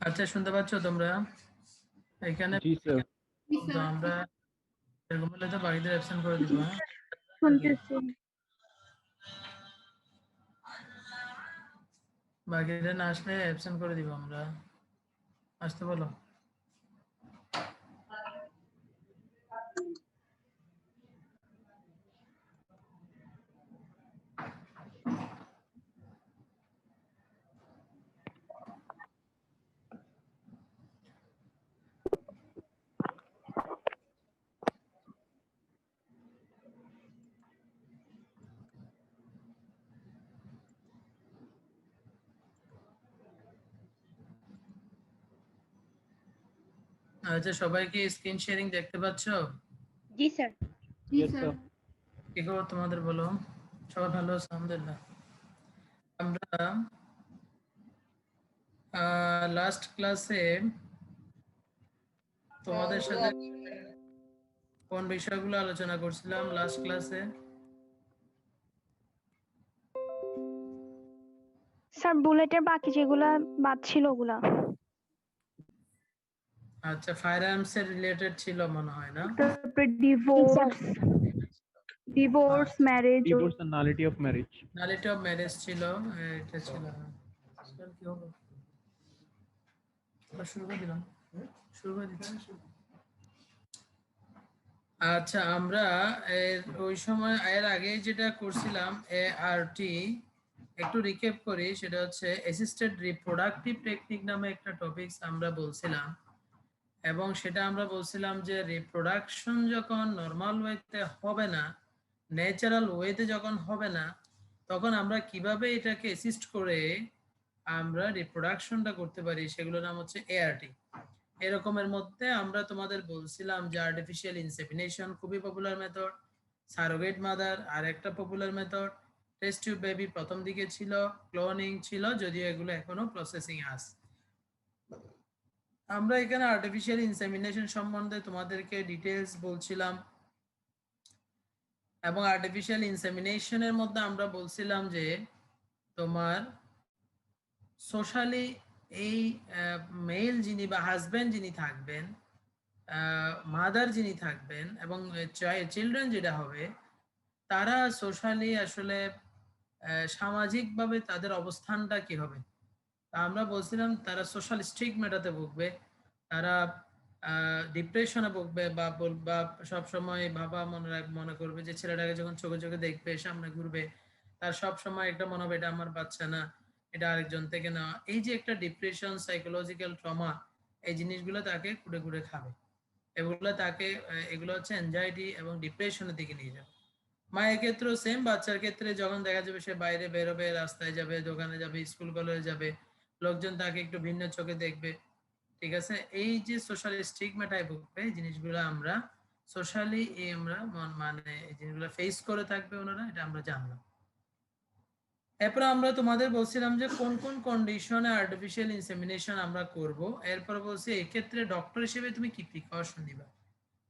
আচ্ছা শুনতে পাচ্ছ তোমরা? এখানে জি স্যার। তো আমরা এরকম হলে তো বাকিদের অ্যাবসেন্ট করে দিব। হ্যাঁ শুনতেছি। বাকিদের না আসলে অ্যাবসেন্ট করে দিব আমরা। আসতে বলো। আচ্ছা সবাই কি স্ক্রিন শেয়ারিং দেখতে পাচ্ছ? জি স্যার। Yes sir. কি খবর তোমাদের বলো? সবাই ভালো আছে? আলহামদুলিল্লাহ। আমরা লাস্ট ক্লাসে তোমাদের সাথে কোন বিষয়গুলো আলোচনা করছিলাম লাস্ট ক্লাসে? স্যার বুলেটের বাকি যেগুলা বাদ ছিল ওগুলা। আচ্ছা ফায়ার আর্মস এর রিলেটেড ছিল মনে হয় না? তারপরে divorce marriage divorce and nullity of marriage. Nullity of marriage ছিল, এটা ছিল। কি হবে? শুরু করে দিলাম, শুরু করে দিচ্ছি। আচ্ছা আমরা ওই সময় এর আগে যেটা করছিলাম ART একটু রিক্যাপ করি, সেটা হচ্ছে অ্যাসিস্টেড রিপ্রোডাক্টিভ টেকনিক নামে একটা টপিকস আমরা বলছিলাম, এবং সেটা আমরা বলছিলাম যে রিপ্রোডাকশন যখন নর্মাল ওয়েতে হবে না, ন্যাচারাল ওয়েতে যখন হবে না, তখন আমরা কিভাবে এটাকে অ্যাসিস্ট করে আমরা রিপ্রোডাকশনটা করতে পারি, সেগুলোর নাম হচ্ছে ART। এরকমের মধ্যে আমরা তোমাদের বলছিলাম যে আর্টিফিশিয়াল ইনসেমিনেশন খুবই পপুলার মেথড, সারোগেট মাদার আর একটা popular method, test tube baby প্রথম দিকে ছিল, ক্লোনিং ছিল, যদিও এগুলো এখনো প্রসেসিং আছে। আমরা এখানে আর্টিফিশিয়াল ইনসেমিনেশন সম্বন্ধে তোমাদেরকে ডিটেলস বলছিলাম, এবং আর্টিফিশিয়াল ইনসেমিনেশনের মধ্যে আমরা বলছিলাম যে তোমার সোশ্যালি এই মেল যিনি বা হাজব্যান্ড যিনি থাকবেন, মাদার যিনি থাকবেন, এবং চিলড্রেন যেটা হবে, তারা সোশ্যালি আসলে সামাজিকভাবে তাদের অবস্থানটা কি হবে। আমরা বলছিলাম তারা সোশ্যাল স্টিগমাটাতে ভুগবে, তারা ডিপ্রেশনে ভুগবে, বা সব সময় বাবা মনে করবে যে ছেলেটাকে যখন চোখে চোখে দেখবে, সামনে ঘুরবে, তার সব সময় একটা মনে হবে এটা আমার বাচ্চা না, এটা আরেকজন থেকে নেওয়া। এই যে একটা ডিপ্রেশন, সাইকোলজিক্যাল ট্রমা, এই জিনিসগুলো তাকে কুড়ে কুড়ে খাবে। এগুলো তাকে এগুলো হচ্ছে অ্যাংজাইটি এবং ডিপ্রেশনের দিকে নিয়ে যাবে। মায়ের ক্ষেত্রেও সেম, বাচ্চার ক্ষেত্রে যখন দেখা যাবে সে বাইরে বেরোবে, রাস্তায় যাবে, দোকানে যাবে, স্কুল কলেজে যাবে, লোকজন তাকে একটু ভিন্ন চোখে দেখবে। ঠিক আছে, এই যে সোশ্যাল স্টিগমাটায় ভুগবে, এই জিনিসগুলো আমরা সোশ্যালি আমরা মানে এই জিনিসগুলো ফেস করে থাকবে ওনারা, এটা আমরা জানলাম। এরপর আমরা তোমাদের বলছিলাম যে কোন কোন কন্ডিশনে আর্টিফিশিয়াল ইনসেমিনেশন আমরা করব। এরপর বলছি এই ক্ষেত্রে ডক্টর হিসেবে তুমি কি প্রিকশন নিবা।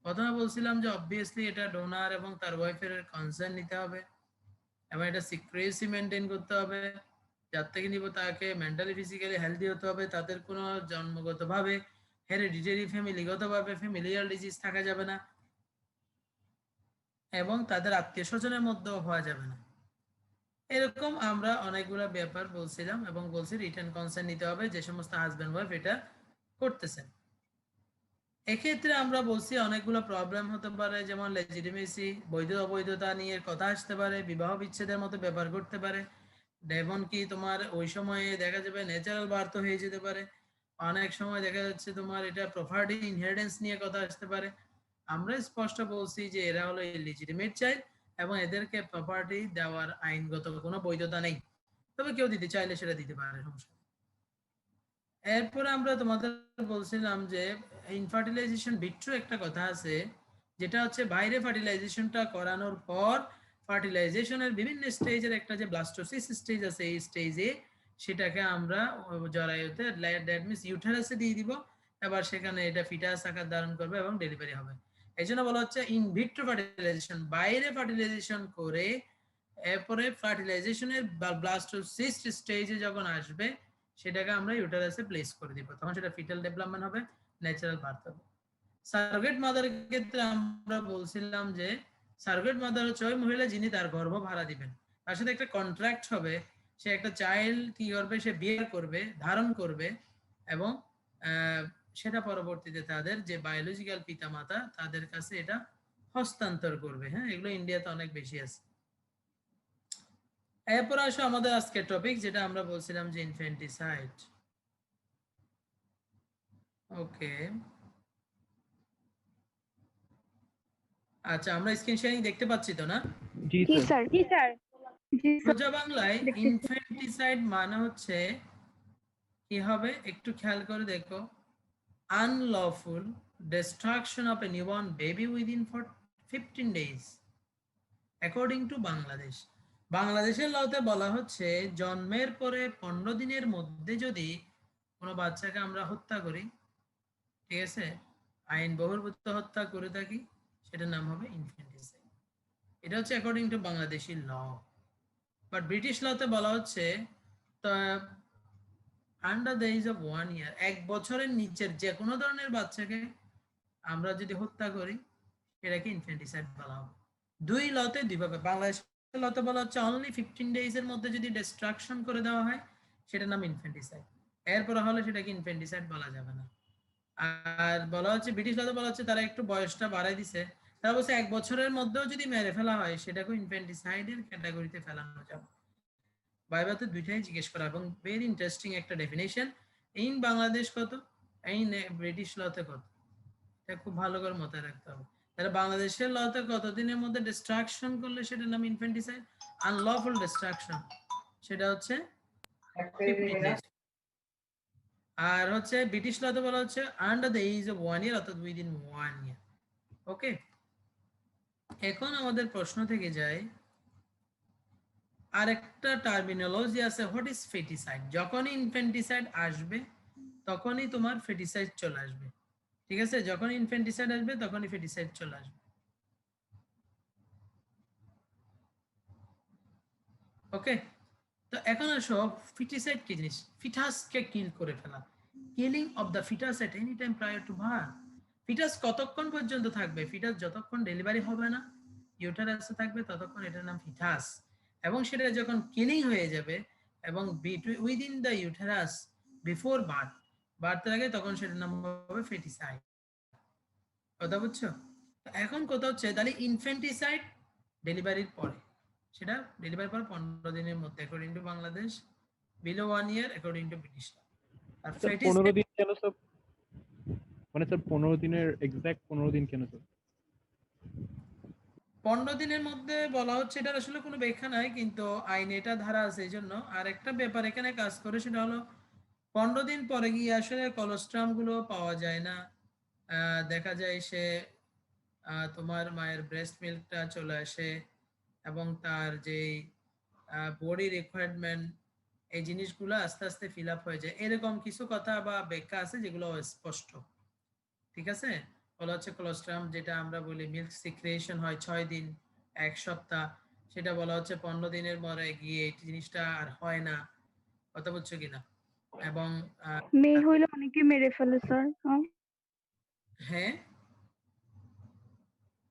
প্রথমে বলছিলাম যে অবভিয়াসলি এটা ডোনার এবং তার ওয়াইফের কনসার্ন নিতে হবে, এবং এটা সিক্রেসি মেনটেন করতে হবে। যার থেকে নিব তাকে মেন্টালি ফিজিক্যালি হেলদি হতে হবে, তাদের কোনো জন্মগতভাবে হেরিডিটারি ফ্যামিলিগতভাবে ফ্যামিলিয়াল ডিজিজ থাকা যাবে না, এবং তাদের আত্মীয় স্বজনের মধ্যেও হওয়া যাবে না। এরকম আমরা অনেকগুলো ব্যাপার বলছিলাম, এবং বলছি রিটার্ন কনসার্ন নিতে হবে যে সমস্ত হাজব্যান্ড ওয়াইফ এটা করতেছেন। এক্ষেত্রে আমরা বলছি অনেকগুলো প্রবলেম হতে পারে, যেমন লেজিটিমেসি, বৈধ অবৈধতা নিয়ে কথা আসতে পারে, বিবাহ বিচ্ছেদের মতো ব্যাপার ঘটতে পারে, এমন কি তোমার ওই সময়ে দেখা যাবে ন্যাচারাল বার্থ হয়ে যেতে পারে, অনেক সময় দেখা যাচ্ছে তোমার এটা প্রপার্টি ইনহেরিটেন্স নিয়ে কথা আসতে পারে। আমরা স্পষ্ট বলছি যে এরা হলো ইলিজিটিমেট চাইল্ড, এবং এদেরকে প্রপার্টি দেওয়ার আইনগত কোনো বৈধতা নেই, তবে কেউ দিতে চাইলে সেটা দিতে পারে, সমস্যা। এরপরে আমরা তোমাদের বলছিলাম যে ইনফার্টিলাইজেশন ভিট্রো একটা কথা আছে, যেটা হচ্ছে বাইরে ফার্টিলাইজেশনটা করানোর পর ফার্টিলাইজেশনের বিভিন্ন স্টেজের একটা যে ব্লাস্টোসিস স্টেজ আছে, এই স্টেজে সেটাকে আমরা জরায়ুতে দ্যাট মিন্স ইউটেরাসে দিয়ে দিব, এবার সেখানে এটা ফিটাস আকার ধারণ করবে এবং ডেলিভারি হবে। এই জন্য বলা হচ্ছে ইন ভিট্রো ফার্টিলাইজেশন, বাইরে ফার্টিলাইজেশন করে এরপরে ফার্টিলাইজেশনের ব্লাস্টোসিস্ট স্টেজে যখন আসবে, সেটাকে আমরা ইউটারাসে প্লেস করে দিব, তখন সেটা ফিটাল ডেভেলপমেন্ট হবে, ন্যাচারাল বার্থ হবে। সারোগেট মাদারের ক্ষেত্রে আমরা বলছিলাম যে সারোগেট মাদার হচ্ছে ওই মহিলা যিনি তার গর্ভ ভাড়া দিবেন, তার সাথে একটা কন্ট্রাক্ট হবে, সে একটা চাইল্ড কি করবে, সে বিয়ে করবে, ধারণ করবে, এবং সেটা পরবর্তীতে তাদের যে বায়োলজিক্যাল পিতামাতা তাদের কাছে এটা হস্তান্তর করবে। হ্যাঁ, এগুলো ইন্ডিয়াতে অনেক বেশি আছে। এরপর আসো আমাদের আজকের টপিক, যেটা আমরা বলছিলাম যে ইনফ্যান্টিসাইড। ওকে, আচ্ছা, আমরা স্ক্রিন শেয়ারিং দেখতে পাচ্ছি তো না? জি জি স্যার। স্যার। জি স্যার। সোজা বাংলায় দেখতেছি। ইনফ্যান্টিসাইড মানে হচ্ছে কি হবে একটু খেয়াল করে দেখো, unlawful destruction of a newborn baby within 15 days according to Bangladesh. বাংলাদেশের লতে বলা হচ্ছে জন্মের পরে 15 দিনের মধ্যে যদি কোনো বাচ্চাকে আমরা হত্যা করি, ঠিক আছে, আইন বহির্ভূত হত্যা করে থাকি, সেটার নাম হবে ইনফ্যান্টিসাইড। এটা হচ্ছে according to Bangladeshi law. But British লতে বলা হচ্ছে under the age of 1 year, 1 বছরের নিচের যে কোনো ধরনের বাচ্চাকে আমরা যদি হত্যা করি সেটাকে ইনফ্যান্টিসাইড বলা হবে। দুই লতে দুইভাবে, বাংলাদেশের লতে বলা হচ্ছে অনলি 15 ডেজ এর মধ্যে যদি ডিস্ট্রাকশন করে দেওয়া হয় সেটার নাম ইনফ্যান্টিসাইড, এরপরে হলে সেটাকে ইনফ্যান্টিসাইড বলা যাবে না। আর বলা হচ্ছে ব্রিটিশ লতে বলা হচ্ছে তারা একটু বয়সটা বাড়াই দিছে, তারা বলছে 1 বছরের মধ্যেও যদি মেরে ফেলা হয় সেটাকে ইনফ্যান্টিসাইডের ক্যাটাগরিতে ফেলানো যাবে। বাইবাতে দুইটাই জিজ্ঞেস করা, এবং ভেরি ইন্টারেস্টিং একটা ডেফিনেশন। ইন বাংলাদেশ কত, ইন ব্রিটিশ লতে কত, এটা খুব ভালো করে মাথায় রাখতে হবে। তাহলে বাংলাদেশের লতে কতদিনের মধ্যে ডিস্ট্রাকশন করলে সেটার নাম ইনফ্যান্টিসাইড, আনলফুল ডিস্ট্রাকশন সেটা হচ্ছে 15 days। আর হচ্ছে ব্রিটিশ লতে বলা হচ্ছে আন্ডার দ্য এজ অফ 1 ইয়ার, অর্থাৎ উইদিন 1 ইয়ার। ওকে, এখন আমাদের প্রশ্ন থেকে যায় আরেকটা টার্মিনোলজি আছে, হোয়াট ইজ ফেটিসাইড। যখনই ইনফ্যান্টিসাইড আসবে তখনই তোমার ফেটিসাইড চলে আসবে, ঠিক আছে, যখন ইনফ্যান্টিসাইড আসবে তখনই ফেটিসাইড চলে আসবে। ওকে, তো এখন আসো ফিটিসাইড কি জিনিস। ফিটাসকে কিল করে ফেলা, killing of the foetus at any time prior to birth. Foetus কতক্ষণ পর্যন্ত থাকবে, ফিটাস যতক্ষণ ডেলিভারি হবে না, ইউটারাসে থাকবে ততক্ষণ, এটার নাম ফিটাস। এবং সেটা যখন কিলিং হয়ে যাবে এবং within the uterus before birth, বার্থের আগে, তখন সেটার নাম হবে ফেটিসাইড। কথা বুঝছো? এখন কথা হচ্ছে তাহলে ইনফ্যান্টিসাইড ডেলিভারির পরে, সেটা ডেলিভারি পর 15 দিনের মধ্যে according to Bangladesh, below 1 year according to British. আর স্যার 15 দিন কেন স্যার? মানে স্যার 15 দিনের এক্সাক্ট 15 দিন কেন স্যার? 15 দিনের মধ্যে বলা হচ্ছে, এটার আসলে কোনো ব্যাখ্যা নাই, কিন্তু আইনে এটা ধারা আছে এই জন্য। আর একটা ব্যাপার এখানে কাজ করে, সেটা হলো 15 দিন পরে গিয়ে আসলে কলোস্ট্রাম গুলো পাওয়া যায় না। দেখা যায় সে তোমার মায়ের ব্রেস্ট মিল্কটা চলে আসে, এবং তার যেই বডি রিকোয়ারমেন্ট, এই জিনিসগুলো আস্তে আস্তে ফিল আপ হয়ে যায়। এরকম কিছু কথা বা ব্যাখ্যা আছে যেগুলো স্পষ্ট, ঠিক আছে। বলা হচ্ছে কোলোস্ট্রাম, যেটা আমরা বলি মিল্ক সিক্রিয়েশন হয় 6 দিন 1 সপ্তাহ, সেটা বলা হচ্ছে 15 দিনের পরে গিয়ে এই জিনিসটা আর হয় না। কথা বুঝছো কিনা? এবং মেয়ে হইলে অনেকে মেরে ফেলে স্যার। হ্যাঁ,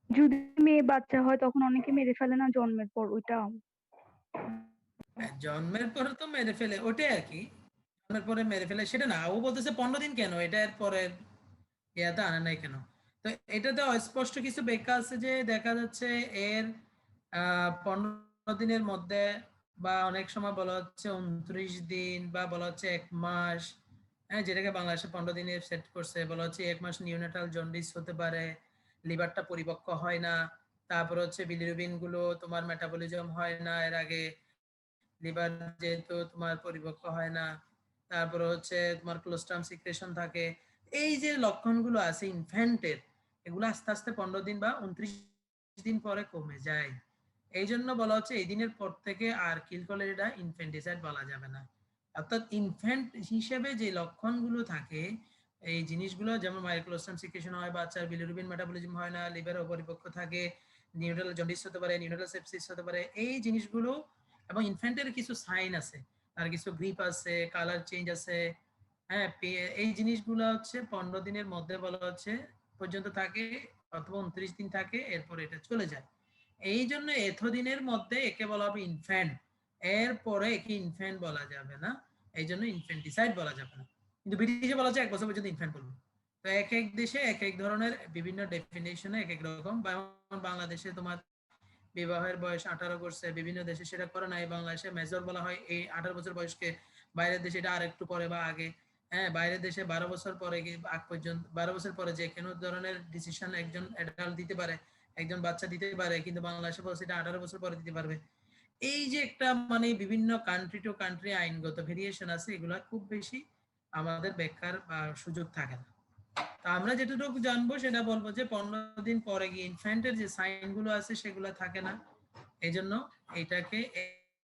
যদি মেয়ে বাচ্চা হয় তখন অনেকে মেরে ফেলে না জন্মের পর, ওইটা। জন্মের পরে তো মেরে ফেলে, ওটাই আর কি, জন্মের পরে মেরে ফেলে সেটা না। ও বলতেছে 15 দিন কেন, এটা এর পরে ইয়াতে আনে নাই কেন। তো এটাতে অস্পষ্ট কিছু ব্যাখ্যা আছে, যে দেখা যাচ্ছে এর 15 দিনের মধ্যে, বা অনেক সময় বলা হচ্ছে 29 দিন, বা বলা হচ্ছে 1 মাস, হ্যাঁ, যেটাকে বাংলাদেশে 15 দিনে সেট করছে। বলা হচ্ছে 1 মাস নিউনেটাল জন্ডিস হতে পারে, লিভারটা পরিপক্ক হয় না, তারপর হচ্ছে বিলিরুবিন গুলো তোমার মেটাবলিজম হয় না এর আগে, লিভার যেহেতু তোমার পরিপক্ক হয় না, তারপরে হচ্ছে তোমার কোলোস্ট্রাম সিক্রেশন থাকে। এই যে লক্ষণগুলো আছে ইনফ্যান্টের, এগুলো আস্তে আস্তে 15 দিন বা 29 দিন পরে কমে যায়। এই জন্য বলা হচ্ছে এই দিনের পর থেকে আর কিল করলে এটা ইনফ্যান্টিসাইড বলা যাবে না। অর্থাৎ ইনফ্যান্ট হিসেবে যে লক্ষণগুলো থাকে, এই জিনিসগুলো যেমন মায়ের কোলোস্ট্রাম সিক্রেশন হয়, বাচ্চার বিলিরুবিন মেটাবলিজম হয় না, লিভার অপরিপক্ক থাকে, নিউরাল জন্ডিস হতে পারে, নিউরাল সেপসিস হতে পারে, এই জিনিসগুলো, এবং ইনফ্যান্টের কিছু সাইন আছে, তার কিছু গ্রিপ আছে, কালার চেঞ্জ আছে। হ্যাঁ, এই জিনিসগুলো হচ্ছে 15 দিনের মধ্যে বলা হচ্ছে পর্যন্ত থাকে, অথবা 29 দিন থাকে, এরপর এটা চলে যায়। এই জন্য এতদিনের মধ্যে একে বলা হবে ইনফ্যান্ট, এরপরে একে ইনফ্যান্ট বলা যাবে না, এই জন্য ইনফ্যান্টিসাইড বলা যাবে না। কিন্তু ব্রিটিশে বলা হচ্ছে 1 বছর পর্যন্ত ইনফ্যান্ট বলবো। তো এক এক দেশে এক এক ধরনের বিভিন্ন ডেফিনেশনে এক এক রকম। বাংলাদেশে তোমার বিবাহের বয়স 18 করছে, বিভিন্ন দেশে সেটা করে নাই। বাংলাদেশে মেজর বলা হয় এই 18 বছর বয়সকে, বাইরের দেশে এটা আরেকটু পরে বা আগে। হ্যাঁ, বাইরের দেশে 12 বছর পরে আগ পর্যন্ত, 12 বছর পরে যে কোনো ধরনের ডিসিশন একজন অ্যাডাল্ট দিতে পারে, একজন বাচ্চা দিতে পারে, কিন্তু বাংলাদেশে বলছে এটা 18 বছর পরে দিতে পারবে। এই যে একটা মানে বিভিন্ন কান্ট্রি টু কান্ট্রি আইনগত ভেরিয়েশন আছে, এগুলা খুব বেশি আমাদের ব্যাখ্যার সুযোগ থাকে না। তা আমরা যেটুকু জানবো সেটা বলবো যে 15 দিন পরে গিয়ে ইনফ্যান্টের যে সাইন গুলো আছে সেগুলো থাকে না, এই জন্য এটাকে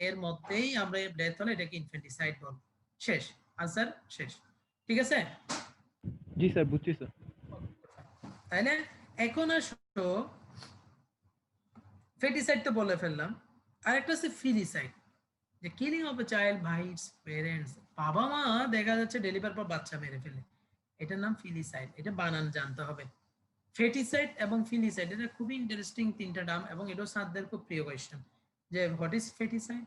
এর মধ্যেই আমরা ডেথ হলে এটাকে ইনফ্যান্টিসাইড বলবো। শেষ, আনসার শেষ। ঠিক আছে? জি স্যার, বুঝছি স্যার। তাইলে এখন আসো, ফেটিসাইড তো বলে ফেললাম, আরেকটা হচ্ছে ফিলিসাইড, যে killing of a child by its parents. বাবা মা দেখা যাচ্ছে ডেলিভার পর বাচ্চা মেরে ফেলে, এটার নাম ফিলিসাইড। এটা বানান জানতে হবে। ফেটিসাইড এবং ফিলিসাইড, এটা খুবই ইন্টারেস্টিং তিনটা নাম, এবং এটাও ছাত্রদের খুব প্রিয় কোয়েশ্চেন, যে what is feticide,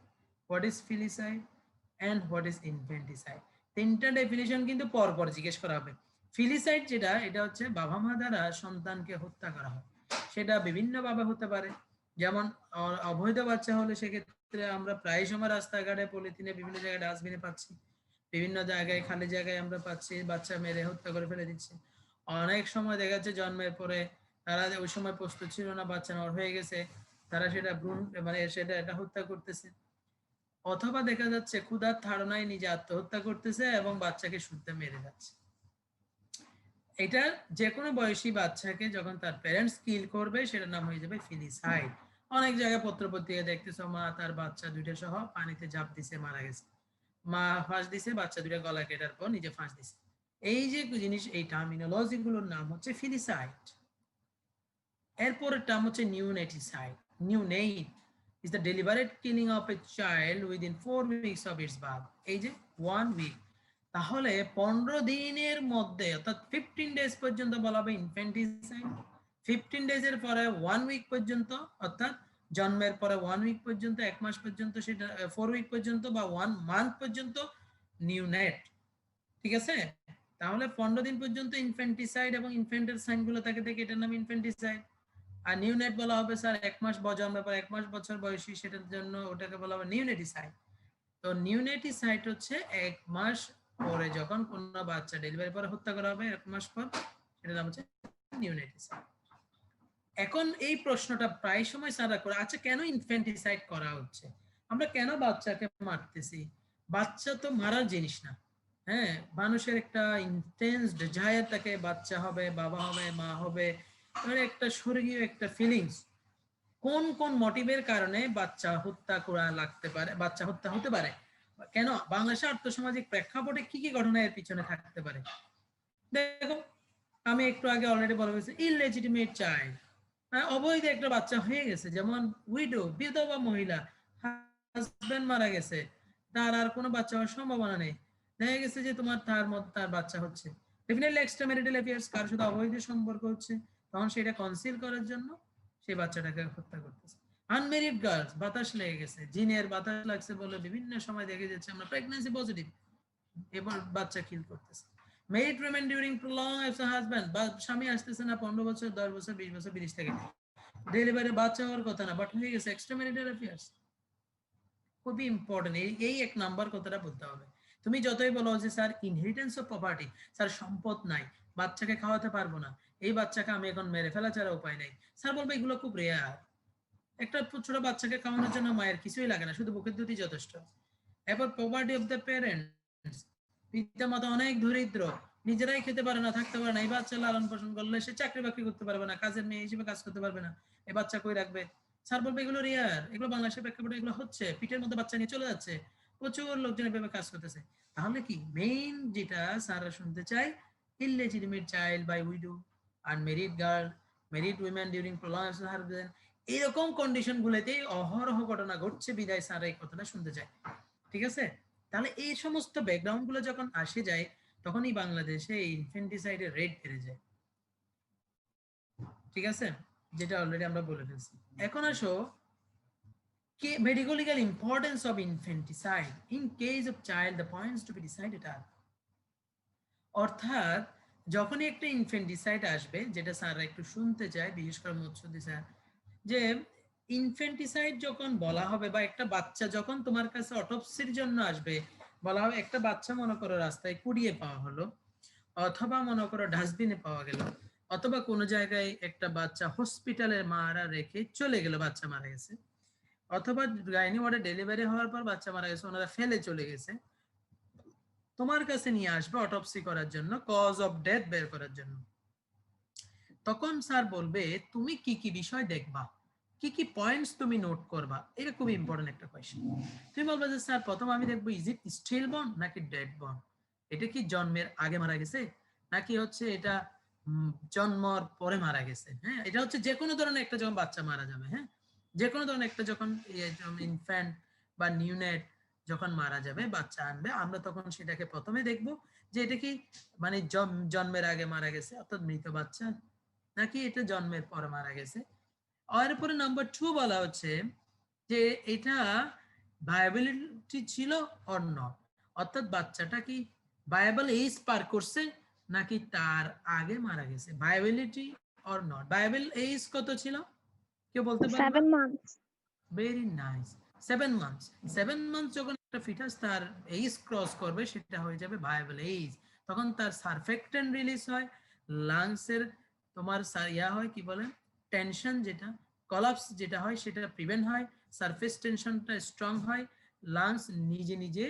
what is filicide and what is infanticide. তিনটা ডেফিনিশন কিন্তু পরপর জিজ্ঞেস করা হবে। ফিলিসাইড যেটা, এটা হচ্ছে বাবা মা দ্বারা সন্তানকে হত্যা করা হয়। সেটা বিভিন্ন ভাবে হতে পারে, যেমন অবৈধ বাচ্চা হলে সেক্ষেত্রে আমরা প্রায় সময় রাস্তাঘাটে পলিথিনে বিভিন্ন জায়গায় ডাস্টবিনে পাচ্ছি, বিভিন্ন জায়গায় খালি জায়গায় আমরা পাচ্ছি বাচ্চা মেরে হত্যা করে ফেলে দিচ্ছে। অনেক সময় দেখা যাচ্ছে জন্মের পরে তারা ওই সময় প্রস্তুত ছিল না, বাচ্চা নর হয়ে গেছে, তারা সেটা ভ্রূণ মানে সেটা এটা হত্যা করতেছে। অথবা দেখা যাচ্ছে ক্ষুধার তাড়নায় নিজে আত্মহত্যা করতেছে এবং বাচ্চাকে শুদ্ধে মেরে যাচ্ছে। এটা যে কোনো বয়সী বাচ্চাকে যখন তার প্যারেন্টস কিল করবে সেটার নাম হয়ে যাবে ফিলিসাইড। অনেক জায়গায় পত্রপত্রিকা দেখতেছো, মা তার বাচ্চা দুইটা সহ পানিতে ঝাঁপ দিছে, মারা গেছে। মা ফাঁস দিছে, বাচ্চা দুইটা গলা কেটার পর নিজে ফাঁস দিছে। এই যে জিনিস, এই টার্মিনোলজি গুলোর নাম হচ্ছে ফিলিসাইড। এরপরের টার্ম হচ্ছে neonaticide. Neonate is the deliberate killing of a child within 4 weeks of its birth. এই যে 1 week, তাহলে 15 দিনের মধ্যে অর্থাৎ 15 ডেজ পর্যন্ত বলা হবে ইনফ্যান্টিসাইড। 15 ডেজের পরে 1 উইক পর্যন্ত, অর্থাৎ জন্মের পরে 1 উইক পর্যন্ত, 1 মাস পর্যন্ত, সেটা 4 উইক পর্যন্ত বা 1 মান্থ পর্যন্ত নিউনেট। ঠিক আছে? তাহলে 15 দিন পর্যন্ত ইনফ্যান্টিসাইড এবং ইনফ্যান্টের সাইনগুলো থাকে দেখে এটার নাম ইনফ্যান্টিসাইড। আর নিউনেট বলা হবে স্যার 1 মাস জন্মের পর 1 মাস বছর বয়সী, সেটার জন্য ওটাকে বলা হবে নিউনেটিসাইড। তো নিউনেটিসাইড হচ্ছে 1 মাস পরে যখন কোন বাচ্চা ডেলিভারি পরে হত্যা করা হবে 1 মাস পর, সেটার নাম হচ্ছে নিউনেটিসাইড। এখন এই প্রশ্নটা প্রায় সময় স্যাররা করে, আচ্ছা কেন ইনফ্যান্টিসাইড করা হচ্ছে, আমরা কেন বাচ্চাকে মারতেছি? বাচ্চা তো মারার জিনিস না। হ্যাঁ, মানুষের একটা ইন্টেন্স ডিজায়ার থাকে, বাচ্চা হবে, বাবা হবে, মা হবে, মানে একটা স্বর্গীয় একটা ফিলিংস। কোন কোন মোটিভের কারণে বাচ্চা হত্যা করা লাগতে পারে, বাচ্চা হত্যা হতে পারে, কেন বাংলাদেশের আর্থসামাজিক প্রেক্ষাপটে কি কি ঘটনা এর পিছনে থাকতে পারে? দেখো, আমি একটু আগে অলরেডি বলা হয়েছে ইললেজিটিমেট চাইল্ড, অবৈধ একটা বাচ্চা হয়ে গেছে, যেমন উইডো, বিধবা মহিলা, হাজবেন্ড মারা গেছে, তার আর কোনো বাচ্চা হওয়ার সম্ভাবনা নেই, দেখা গেছে যে তোমার তার বাচ্চা হচ্ছে, ডেফিনেটলি এক্সট্রা ম্যারিটাল অ্যাফেয়ার্স, কারোর সাথে অবৈধ সম্পর্ক হচ্ছে, তখন সেটা কনসিল করার জন্য সেই বাচ্চাটাকে হত্যা করতেছে। আনমেরিড গার্লস, বাতাস লেগে গেছে, জিনের বাতাস লাগছে বলে বিভিন্ন সময় দেখে যাচ্ছে আমরা প্রেগন্যান্সি পজিটিভ, এবার বাচ্চা কিল করতেছে। Married women during prolong absence husband, বা স্বামী আসতেছে না 15 বছর, 10 বছর, 20 বছর, 30 থেকে, ডেলিভারি বাচ্চা হওয়ার কথা না, বাট হয়ে গেছে, এক্সট্রা ম্যারিটাল অ্যাফেয়ার্স। খুবই ইম্পর্টেন্ট, এই 1 নাম্বার কথাটা বলতে হবে। তুমি যতই বলো যে sir inheritance of property, sir সম্পদ নাই, বাচ্চাকে খাওয়াতে পারবো না, এই বাচ্চাকে আমি এখন মেরে ফেলা ছাড়া উপায় নাই, স্যার বলবে এগুলো খুব রেয়ার। একটা ছোট বাচ্চাকে খাওয়ানোর জন্য মায়ের কিছুই লাগে না, শুধু বুকের দুধই যথেষ্ট। এরপর প্রপার্টি অফ দ্য প্যারেন্টস, পিতা মাতা অনেক দরিদ্র, নিজেরাই খেতে পারে না, থাকতে পারে না, এই বাচ্চা লালন পালন করলে সে চাকরি বাকরি করতে পারবে না, কাজের মেয়ে হিসেবে কাজ করতে পারবে না, এই বাচ্চা কই রাখবে? স্যার বলবে এগুলো রেয়ার, এগুলো বাংলাদেশের প্রেক্ষাপটে এগুলো হচ্ছে, পিঠের মধ্যে বাচ্চা নিয়ে চলে যাচ্ছে, প্রচুর লোকজন এভাবে কাজ করতেছে। তাহলে কি মেইন যেটা স্যাররা শুনতে চাই, illegitimate child by widow, unmarried girl, married women during prolong absence husband, এইরকম কন্ডিশন গুলোতেই অহরহ ঘটনা ঘটছে, বিদায় স্যার এই কথাটা শুনতে চাই। ঠিক আছে? তাহলে এই সমস্ত ব্যাকগ্রাউন্ড গুলো যখন আসে যায় তখনই বাংলাদেশে ইনফেন্টিসাইডের রেট বেড়ে যায়। ঠিক আছে, যেটা অলরেডি আমরা বলে ফেলছি। এখন আসো medical importance of infanticide in case of child, the points to be decided are, অর্থাৎ যখনই একটা ইনফেন্টিসাইড আসবে, যেটা স্যাররা একটু শুনতে চায়, বিশেষ করে মৎস্যদি স্যার, যে ইনফেন্টিসাইড যখন বলা হবে বা একটা বাচ্চা যখন তোমার কাছে অটোপসির জন্য আসবে, বলা হবে একটা বাচ্চা মনে করো রাস্তায় কুড়িয়ে পাওয়া হলো, অথবা মনে করো ডাস্টবিনে পাওয়া গেল, অথবা কোনো জায়গায় একটা বাচ্চা হসপিটালে মারা রেখে চলে গেল, বাচ্চা মারা গেছে, অথবা গাইনি ওয়ার্ডে ডেলিভারি হওয়ার পর বাচ্চা মারা গেছে, ওনারা ফেলে চলে গেছে, তোমার কাছে নিয়ে আসবে অটোপসি করার জন্য, কজ অফ ডেথ বের করার জন্য। তখন স্যার বলবে তুমি কি কি বিষয় দেখবা, কি কি পয়েন্টস তুমি নোট করবা। এটা খুব ইম্পর্টেন্ট একটা কোয়েশ্চেন। তুমি বলবে যে স্যার প্রথম আমি দেখবো ইজ ইট স্টিল বর্ন নাকি ডেড বর্ন, এটা কি জন্মের আগে মারা গেছে নাকি হচ্ছে এটা জন্মর পরে মারা গেছে। হ্যাঁ, এটা হচ্ছে যে কোনো ধরনের একটা যখন বাচ্চা মারা যাবে, হ্যাঁ, যে কোনো ধরনের একটা যখন ইনফ্যান্ট বা নিউনেট যখন মারা যাবে, বাচ্চা আনবে, আমরা তখন সেটাকে প্রথমে দেখব যে এটা কি মানে জন্মের আগে মারা গেছে অর্থাৎ মৃত বাচ্চা, নাকি এটা জন্মের পরে মারা গেছে। আর পরে নাম্বার 2 বলা হচ্ছে যে এটা ভায়াবিলিটি ছিল অর নট, অর্থাৎ বাচ্চাটা কি ভায়াবল এজ পার করছে নাকি তার আগে মারা গেছে। Viability or not, viable age কত ছিল কেউ বলতে পারবে? 7 months। Very nice, 7 months. 7 months যখন একটা ফিটাস তার এজ ক্রস করবে সেটা হয়ে যাবে ভায়াবল এজ, তখন তার সারফেক্টেন্ট রিলিজ হয়, লাংসের তোমার ইয়া হয় কি বলে টেনশন, যেটা কলাপস যেটা হয় সেটা প্রিভেন্ট হয়, সারফেস টেনশনটা স্ট্রং হয়, লাংস নিজে নিজে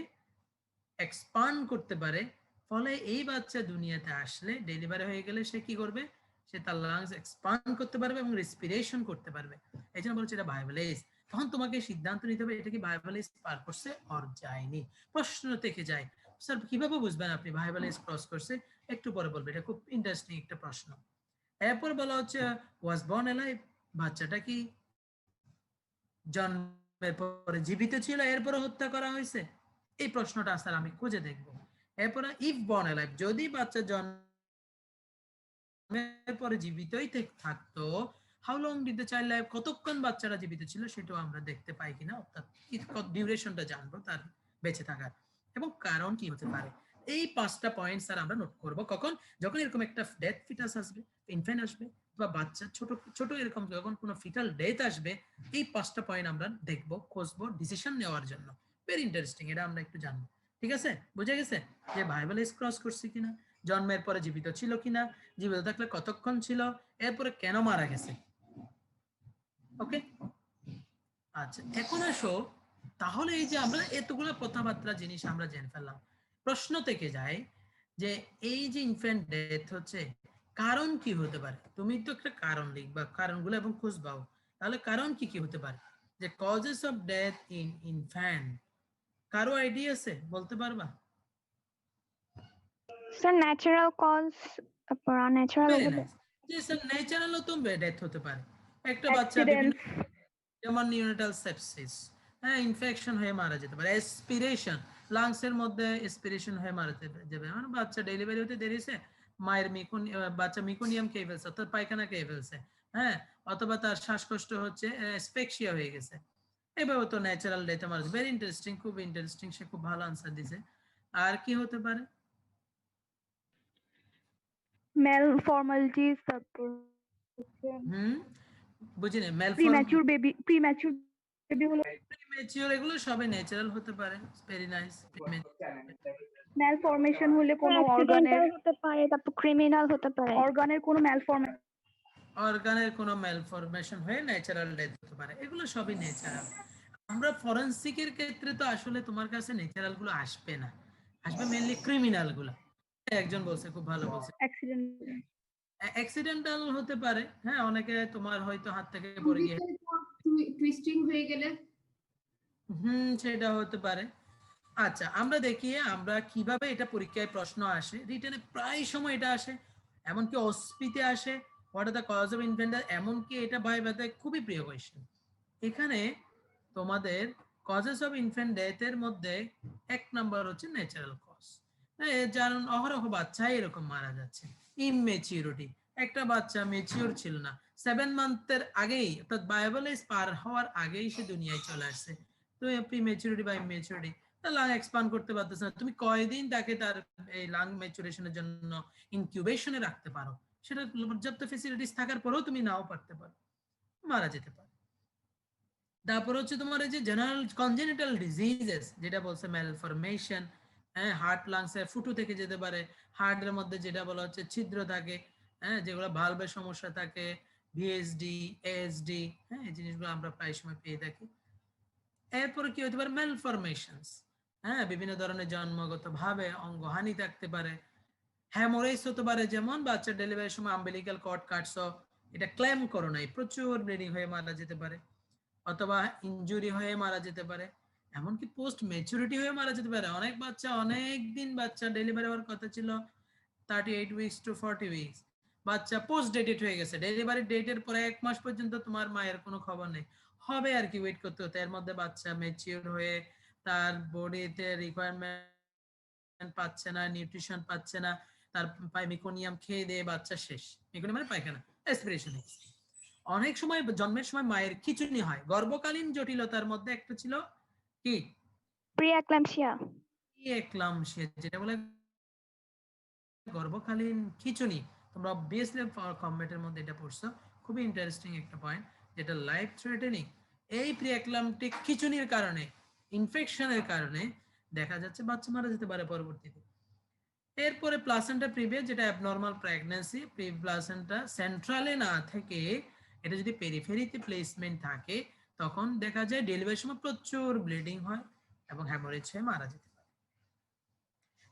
এক্সপান্ড করতে পারে। ফলে এই বাচ্চা দুনিয়াতে আসলে ডেলিভারি হয়ে গেলে সে কি করবে, সে তার লাংস এক্সপান্ড করতে পারবে এবং রেসপিরেশন করতে পারবে। এই জন্য বলছে এটা ভায়াবল এজ। তখন তোমাকে সিদ্ধান্ত নিতে হবে এটা কি ভায়াবল এজ পার করছে অর যায়নি। প্রশ্ন থেকে যায় স্যার কিভাবে বুঝবেন আপনি ভায়াবল এজ ক্রস করছে, একটু পরে বলবে, এটা খুব ইন্টারেস্টিং একটা প্রশ্ন। এরপর বলা হচ্ছে ওয়াজ বর্ন অ্যালাইভ, বাচ্চাটা কি জন্মের পরে জীবিত ছিল এরপরে হত্যা করা হয়েছে, এই প্রশ্নটা স্যার আমি খুঁজে দেখবো। এরপরে ইফ বর্ন অ্যালাইভ, যদি বাচ্চা জন্মের পরে জীবিতই থাকতো, how long did the child live, কতক্ষণ বাচ্চাটা জীবিত ছিল সেটাও আমরা দেখতে পাই কিনা, অর্থাৎ ডিউরেশনটা জানবো তার বেঁচে থাকার, এবং কারণ কি হতে পারে। এই 5টা পয়েন্ট স্যার আমরা নোট করব কখন, যখন এরকম একটা ডেথ ফিটাস আসবে, ইনফ্যান্ট আসবে, বা বাচ্চা ছোট ছোট এরকম যখন কোনো ফিটাল ডেথ আসবে, এই 5টা পয়েন্ট আমরা দেখবো, খুঁজবো ডিসিশন নেওয়ার জন্য। ভেরি ইন্টারেস্টিং, এটা আমরা একটু জানবো। ঠিক আছে, বুঝে গেছে যে ভাইবল এজ ক্রস করছে কিনা, জন্মের পরে জীবিত ছিল কিনা, জীবিত থাকলে কতক্ষণ ছিল, এরপরে কেন মারা গেছে। ওকে, আচ্ছা এখন আসো, তাহলে এই যে আমরা এতগুলো কথাবার্তা জিনিস আমরা জেনে ফেললাম, প্রশ্ন থেকে যায় যে এই যে ইনফ্যান্ট ডেথ হচ্ছে কারণ কি হতে পারে। তুমি তো একটা কারণ লিখবা, কারণগুলো এবং খুঁজবাও, তাহলে কারণ কি কি হতে পারে, যে causes of death in infant, কারো আইডিয়া আছে, বলতে পারবা? স্যার ন্যাচারাল কজ, তারপর আনন্যাচারাল ভেরি হবে। নাইস, যে স্যার ন্যাচারালও তো ডেথ হতে পারে, একটা বাচ্চা অ্যাক্সিডেন্ট। যেমন নিউনেটাল সেপসিস, হ্যাঁ, ইনফেকশন হয়ে মারা যেতে পারে, এসপিরেশন, লাংসের মধ্যে এসপিরেশন হয়ে মারা যাবে, মানে বাচ্চা ডেলিভারি হতে দেরিছে, মায়ের বাচ্চা মিকোনিয়াম খেয়ে ফেলছে অর্থাৎ পায়খানা খেয়ে ফেলছে, হ্যাঁ, অথবা তার শ্বাসকষ্ট হচ্ছে, স্পেক্সিয়া হয়ে গেছে, এভাবে তো ন্যাচারাল ডেথে মারা যাবে। ভেরি ইন্টারেস্টিং, খুব ইন্টারেস্টিং, সে খুব ভালো আনসার দিছে। আর কি হতে পারে? ম্যালফর্মালিটিস, তারপর বুঝিনি, প্রিম্যাচুর বেবি হলো। প্রিম্যাচিওর, এগুলো সবই ন্যাচারাল হতে পারে। Very nice. ম্যালফরমেশন হলে কোনো অর্গানের হতে পারে, তারপর ক্রিমিনাল হতে পারে, অর্গানের কোনো অর্গানের কোনো ম্যালফরমেশন হয়ে ন্যাচারাল ডেথ হতে পারে, এগুলো সবই ন্যাচারাল। আমরা ফরেনসিকের ক্ষেত্রে তো আসলে তোমার কাছে ন্যাচারাল গুলো আসবে না, আসবে মেইনলি ক্রিমিনাল গুলো। একজন বলছে, খুব ভালো বলছে, অ্যাক্সিডেন্টাল হতে পারে, হ্যাঁ, অনেকে তোমার হয়তো হাত থেকে পড়ে গিয়ে টুইস্টিং হয়ে গেলে, সেটা হতে পারে। আচ্ছা, আমরা দেখি আমরা কিভাবে এটা পরীক্ষায় প্রশ্ন আসে, রিটেনে প্রায় সময় এটা আসে, এমনকি অস্পিতে আসে, what are the cause of infant, এমনকি এটা ভাইভাতে খুবই প্রিয় কোয়েশ্চেন। এখানে তোমাদের কজেস অফ ইনফ্যান্ট ডেথের মধ্যে 1 নাম্বার হচ্ছে ন্যাচারাল কজ। যার অহরহ বাচ্চা এরকম মারা যাচ্ছে। ইমমেচিউরিটি, একটা বাচ্চা ম্যাচিউর ছিল না, 7 মান্থের আগেই অর্থাৎ বায়োবলেজ পার হওয়ার আগেই সে দুনিয়ায় চলে আসছে। তো প্রিমেচিউরিটি বা ইমমেচিউরিটি, তার লাং এক্সপান্ড করতে পারতেছে না, তুমি কয়দিন তাকে তার এই লাং ম্যাচুরেশনের জন্য ইনকিউবেশনে রাখতে পারো, সেটা পর্যাপ্ত ফেসিলিটিস থাকার পরেও তুমি নাও পারতে পারো, মারা যেতে পারে। তারপর হচ্ছে তোমার এই যে জেনারেল কনজেনিটাল ডিজিজেস যেটা বলছে ম্যালফরমেশন, হ্যাঁ, হার্ট লাংসের ফুটো থেকে যেতে পারে, হার্টের মধ্যে যেটা বলা হচ্ছে ছিদ্র থাকে, হ্যাঁ, যেগুলো ভালভের সমস্যা থাকে, ভিএসডি, এএসডি, হ্যাঁ, এই জিনিসগুলো আমরা প্রায় সময় পেয়ে থাকি। এরপরে কি হতে পারে ম্যালফরমেশনস, হ্যাঁ, বিভিন্ন ধরনের জন্মগত ভাবে অঙ্গহানি থাকতে পারে। হ্যামোরেজ হতে পারে, যেমন বাচ্চা ডেলিভারির সময় আম্বিলিক্যাল কর্ড কাটছো, এটা ক্লেম করো নাই, প্রচুর ব্লিডিং হয়ে মারা যেতে পারে, অথবা ইনজুরি হয়ে মারা যেতে পারে, এমনকি পোস্ট ম্যাচুরিটি হয়ে মারা যেতে পারে। অনেক বাচ্চা অনেক দিন বাচ্চা ডেলিভারি হওয়ার কথা ছিল 38 উইকস টু 40 উইকস, বাচ্চা পোস্ট ডেটেড হয়ে গেছে, ডেলিভারি ডেটের পরে 1 মাস পর্যন্ত তোমার মায়ের কোনো খবর নেই, হবে আর কি, ওয়েট করতে হতে। এর মধ্যে বাচ্চা ম্যাচিউর হয়ে তার বডিতে রিকোয়ারমেন্ট পাচ্ছে না, নিউট্রিশন পাচ্ছে না, তার মেকোনিয়াম খেয়ে দিয়ে বাচ্চা শেষ। মেকোনিয়াম মানে পায়খানা, অ্যাসপিরেশন। অনেক সময় জন্মের সময় মায়ের খিঁচুনি হয়। গর্ভকালীন জটিলতার মধ্যে একটা ছিল কি, প্রিএক্লাম্পসিয়া। প্রিএক্লাম্পসিয়া, যেটা বলে গর্ভকালীন খিঁচুনি। তোমরা অবভিয়াসলি কমেন্টের মধ্যে এটা পড়ছো, খুবই ইন্টারেস্টিং একটা পয়েন্ট, যেটা লাইফ থ্রেটেনিং। এই প্রিএক্লাম্পটিক খিঁচুনির কারণে, ইনফেকশনের কারণে দেখা যাচ্ছে বাচ্চা মারা যেতে পারে পরবর্তীতে। এরপরে প্লাসেন্টা প্রিভিয়া, যেটা অ্যাবনর্মাল প্রেগন্যান্সি, প্লাসেন্টা সেন্ট্রালে না থেকে এটা যদি পেরিফেরিতে প্লেসমেন্ট থাকে, তখন দেখা যায় ডেলিভারির সময় প্রচুর ব্লিডিং হয় এবং হ্যামোরেজ হয়ে মারা যেতে পারে।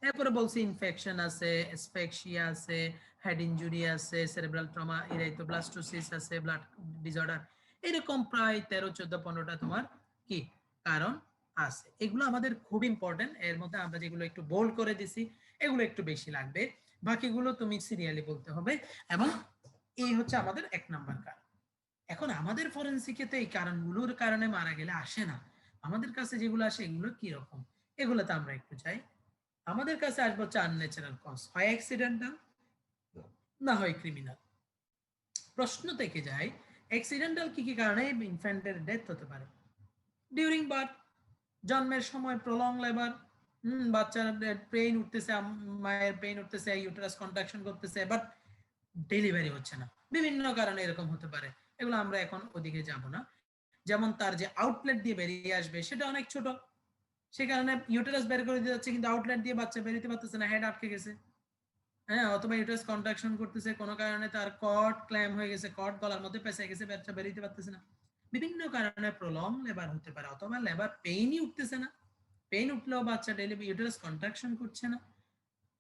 এরপরে বলছি ইনফেকশন আছে, অ্যাসফেক্সিয়া আছে, হেড ইনজুরি আছে, সেরেব্রাল ট্রমা, ইরাইথোব্লাস্টোসিস আছে, ব্লাড ডিসঅর্ডার, এরকম প্রায় 13, 14, 15টা তোমার কি কারণ আছে। এগুলো আমাদের খুব ইম্পর্টেন্ট। এর মধ্যে আমরা যেগুলো একটু বোল্ড করে দিছি এগুলো একটু বেশি লাগবে, বাকিগুলো তুমি সিরিয়ালি বলতে হবে। এবং এই হচ্ছে আমাদের 1 নাম্বার কারণ। এখন আমাদের ফরেনসিকে তো এই কারণগুলোর কারণে মারা গেলে আসে না, আমাদের কাছে যেগুলো আসে এগুলো কি রকম, এগুলোতে আমরা একটু চাই। আমাদের কাছে আসবো 4 ন্যাচারাল কজ, হয় অ্যাক্সিডেন্টাল না হয় ক্রিমিনাল। প্রশ্ন থেকে যায় অ্যাক্সিডেন্টাল কি কি কারণে ইনফ্যান্টের ডেথ হতে পারে? ডিউরিং বার্থ, জন্মের সময় প্রলং লেবার, বাচ্চার পেইন উঠতেছে, মায়ের পেইন উঠতেছে, ইউটেরাস কন্ট্রাকশন করতেছে, বাট ডেলিভারি হচ্ছে না, বিভিন্ন কারণে এরকম হতে পারে। এগুলো আমরা এখন ওদিকে যাব না। যেমন তার যে আউটলেট দিয়ে বেরিয়ে আসবে সেটা অনেক ছোট, সে কারণে ইউটেরাস বের করে দিয়ে যাচ্ছে কিন্তু আউটলেট দিয়ে বাচ্চা বেরোতে পারতেছে না, হেড আটকে গেছে, হ্যাঁ, অথবা ইউটেরাস কন্ট্রাকশন করতেছে, কোনো কারণে তার কর্ড ক্ল্যাম হয়ে গেছে, কর্ড গলার মধ্যে পেঁচে গেছে, বাচ্চা বেরোতে পারতেছে না। বিভিন্ন কারণে প্রলং লেবার হতে পারে, অথবা লেবার পেইনই উঠতেছে না, পেইন উঠলেও বাচ্চা ডেলিভারি ইউটেরাস কন্ট্রাকশন করছে না,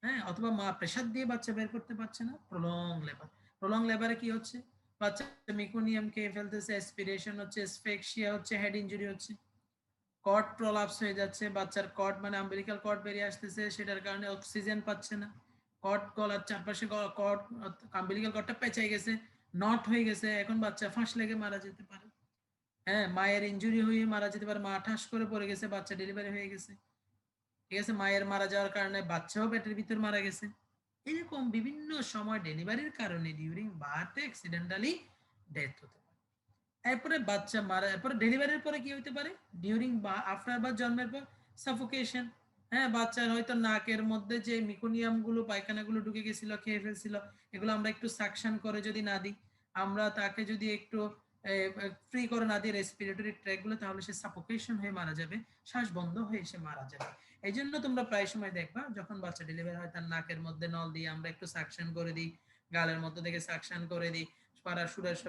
হ্যাঁ, অথবা মা প্রেসার দিয়ে বাচ্চা বের করতে পারছে না, প্রলং লেবার। প্রলং লেবারে কি হচ্ছে, বাচ্চা মেকোনিয়াম খেয়ে ফেলতেছে, অ্যাসপিরেশন হচ্ছে, অ্যাসফেক্সিয়া হচ্ছে, হেড ইনজুরি হচ্ছে, কর্ড প্রলাপস হয়ে যাচ্ছে, বাচ্চার কর্ড মানে আম্বিলিক্যাল কর্ড বেরিয়ে আসতেছে, সেটার কারণে অক্সিজেন পাচ্ছে না, কর্ড গলার চারপাশে কর্ড আম্বিলিক্যাল কর্ডটা পেঁচাই গেছে, নট হয়ে গেছে, এখন বাচ্চা ফাঁস লেগে মারা যেতে পারে। হ্যাঁ, মায়ের ইনজুরি হয়ে মারা যেতে পারে, মা ঠাস করে পড়ে গেছে, বাচ্চা ডেলিভারি হয়ে গেছে, ঠিক আছে, মায়ের মারা যাওয়ার কারণে বাচ্চাও পেটের ভিতর মারা গেছে। এরকম বিভিন্ন সময় ডেলিভারির কারণে ডিউরিং বার্থে অ্যাক্সিডেন্টালি ডেথ হতে পারে। এরপরে বাচ্চা মারা, এরপরে ডেলিভারির পরে কি হতে পারে, ডিউরিং বা আফটার বা জন্মের পর সাফোকেশন, হ্যাঁ, বাচ্চার হয়তো নাকের মধ্যে যে মিকোনিয়াম গুলো পায়খানাগুলো ঢুকে গেছিল, খেয়ে ফেলছিল, এগুলো আমরা একটু সাকশন করে যদি না দিই, আমরা তাকে যদি একটু ফ্রি করে না দিই রেসপিরেটরি ট্র্যাক গুলো, তাহলে সে সাফোকেশন হয়ে মারা যাবে, শ্বাস বন্ধ হয়ে সে মারা যাবে। এই জন্য তোমরা প্রায় সময় দেখবা যখন বাচ্চা ডেলিভারি হয় তার নাকের মধ্যে নল দিয়ে আমরা একটু সাকশন করে দিই, গালের মধ্যে থেকে সাকশন করে দিই,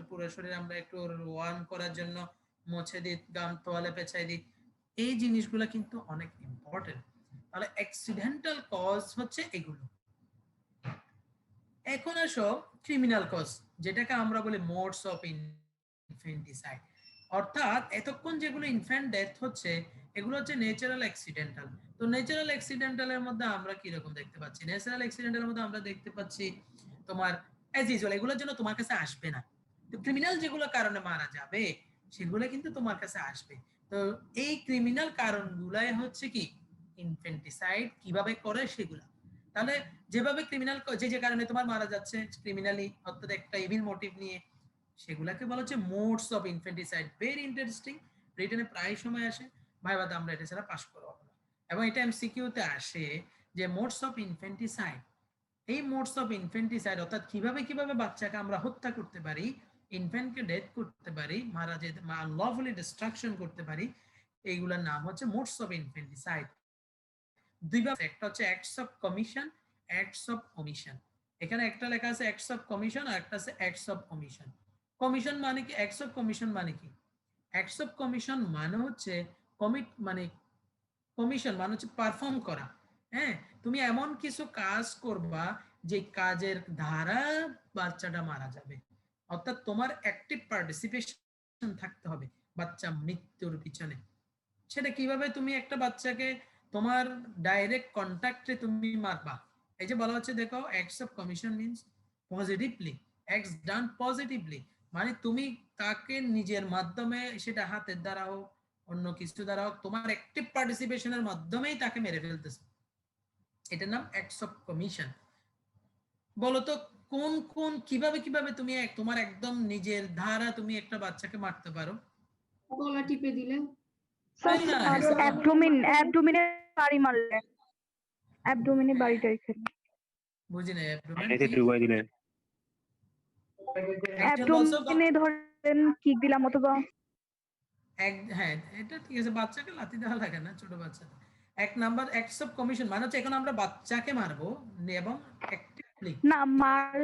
পুরো শরীর আমরা একটু ওয়ার্ম করার জন্য মুছে দিই, গাম তোয়ালে পেঁচাই দিই। এই জিনিসগুলো কিন্তু অনেক ইম্পর্টেন্ট। তাহলে অ্যাক্সিডেন্টাল কজ হচ্ছে এগুলো। এখন আসো ক্রিমিনাল কজ, যেটাকে আমরা বলি মোডস অফ ইনফ্যান্টিসাইড, অর্থাৎ এতক্ষণ যেগুলো ইনফ্যান্ট ডেথ হচ্ছে এগুলো হচ্ছে ন্যাচারাল অ্যাক্সিডেন্টাল। তো ন্যাচারাল অ্যাক্সিডেন্টালের মধ্যে আমরা কি রকম দেখতে পাচ্ছি? ন্যাচারাল অ্যাক্সিডেন্টালের মধ্যে আমরা দেখতে পাচ্ছি তোমার অ্যাজ ইউজুয়াল এগুলোর জন্য তোমার কাছে আসবে না। তো ক্রিমিনাল যেগুলো কারণে মারা যাবে সেগুলো কিন্তু তোমার কাছে আসবে। তো এই ক্রিমিনাল কারণগুলাই হচ্ছে কি ইনফ্যান্টিসাইড কিভাবে করে সেগুলা। তাহলে যেভাবে ক্রিমিনাল যে কারণে তোমার মারা যাচ্ছে ক্রিমিনালি অর্থাৎ একটা ইভিল মোটিভ নিয়ে, সেগুলাকে বলা হচ্ছে modes of infanticide. Very interesting, রিটেনে প্রায় সময় আসে, ভাইবাতে আমরা এটা ছাড়া পাস করবো না। এবং এটা এমসিকিউতে আসে যে মোডস অফ ইনফ্যান্টিসাইড, এই মোডস অফ ইনফ্যান্টিসাইড অর্থাৎ কিভাবে কিভাবে বাচ্চাকে আমরা হত্যা করতে পারি, ইনফ্যান্টকে ডেথ করতে পারি, মারা যেতে আনলফুলি ডিস্ট্রাকশন করতে পারি, এইগুলোর নাম হচ্ছে মোডস অফ ইনফ্যান্টিসাইড। দুইভাবে, একটা হচ্ছে acts of commission, acts of ওমিশন। এখানে একটা লেখা আছে অ্যাক্টস অফ কমিশন আর একটা আছে অ্যাক্টস অফ ওমিশন। কমিশন মানে কি, অ্যাক্টস অফ কমিশন মানে কি? অ্যাক্টস অফ কমিশন মানে হচ্ছে কমিট মানে কমিশন মানে হচ্ছে পারফর্ম করা। হ্যাঁ, তুমি এমন কিছু কাজ করবা যে কাজের ধারা বাচ্চাটা মারা যাবে, অর্থাৎ তোমার অ্যাক্টিভ পার্টিসিপেশন থাকতে হবে বাচ্চা মৃত্যুর পিছনে। সেটা কিভাবে? তুমি একটা বাচ্চাকে তোমার ডাইরেক্ট কন্টাক্টে তুমি মারবা। এই যে বলা হচ্ছে দেখো, acts of commission means positively, acts done positively, মানে তুমি তাকে নিজের মাধ্যমে, সেটা হাতের দ্বারা হোক অন্য কিছু দ্বারা হোক, তোমার অ্যাক্টিভ পার্টিসিপেশনের মাধ্যমেই তাকে মেরে ফেলতেছে, এটার নাম অ্যাক্টস অফ কমিশন। বলো তো কোন কোন কিভাবে কিভাবে তুমি তোমার একদম নিজের ধারা তুমি একটা বাচ্চাকে মারতে পারো? গলা টিপে দিলে, Very nice. অ্যাবডোমিনে বাড়ি মারলে, অ্যাবডোমিনে বাড়িটা এখানে। বুঝি না অ্যাবডোমেন এতে কি? ডুবাই দিলে একজন বলছো অ্যাবডোমিনে ধরেন কিক দিলাম অথবা হ্যাঁ এটা ঠিক আছে, বাচ্চাকে লাথি দেওয়া লাগে না, ছোট বাচ্চা। এক নাম্বার অ্যাক্টস অফ কমিশন মানে হচ্ছে এখন আমরা বাচ্চাকে মারবো এবং অ্যাক্টিভলি, না মার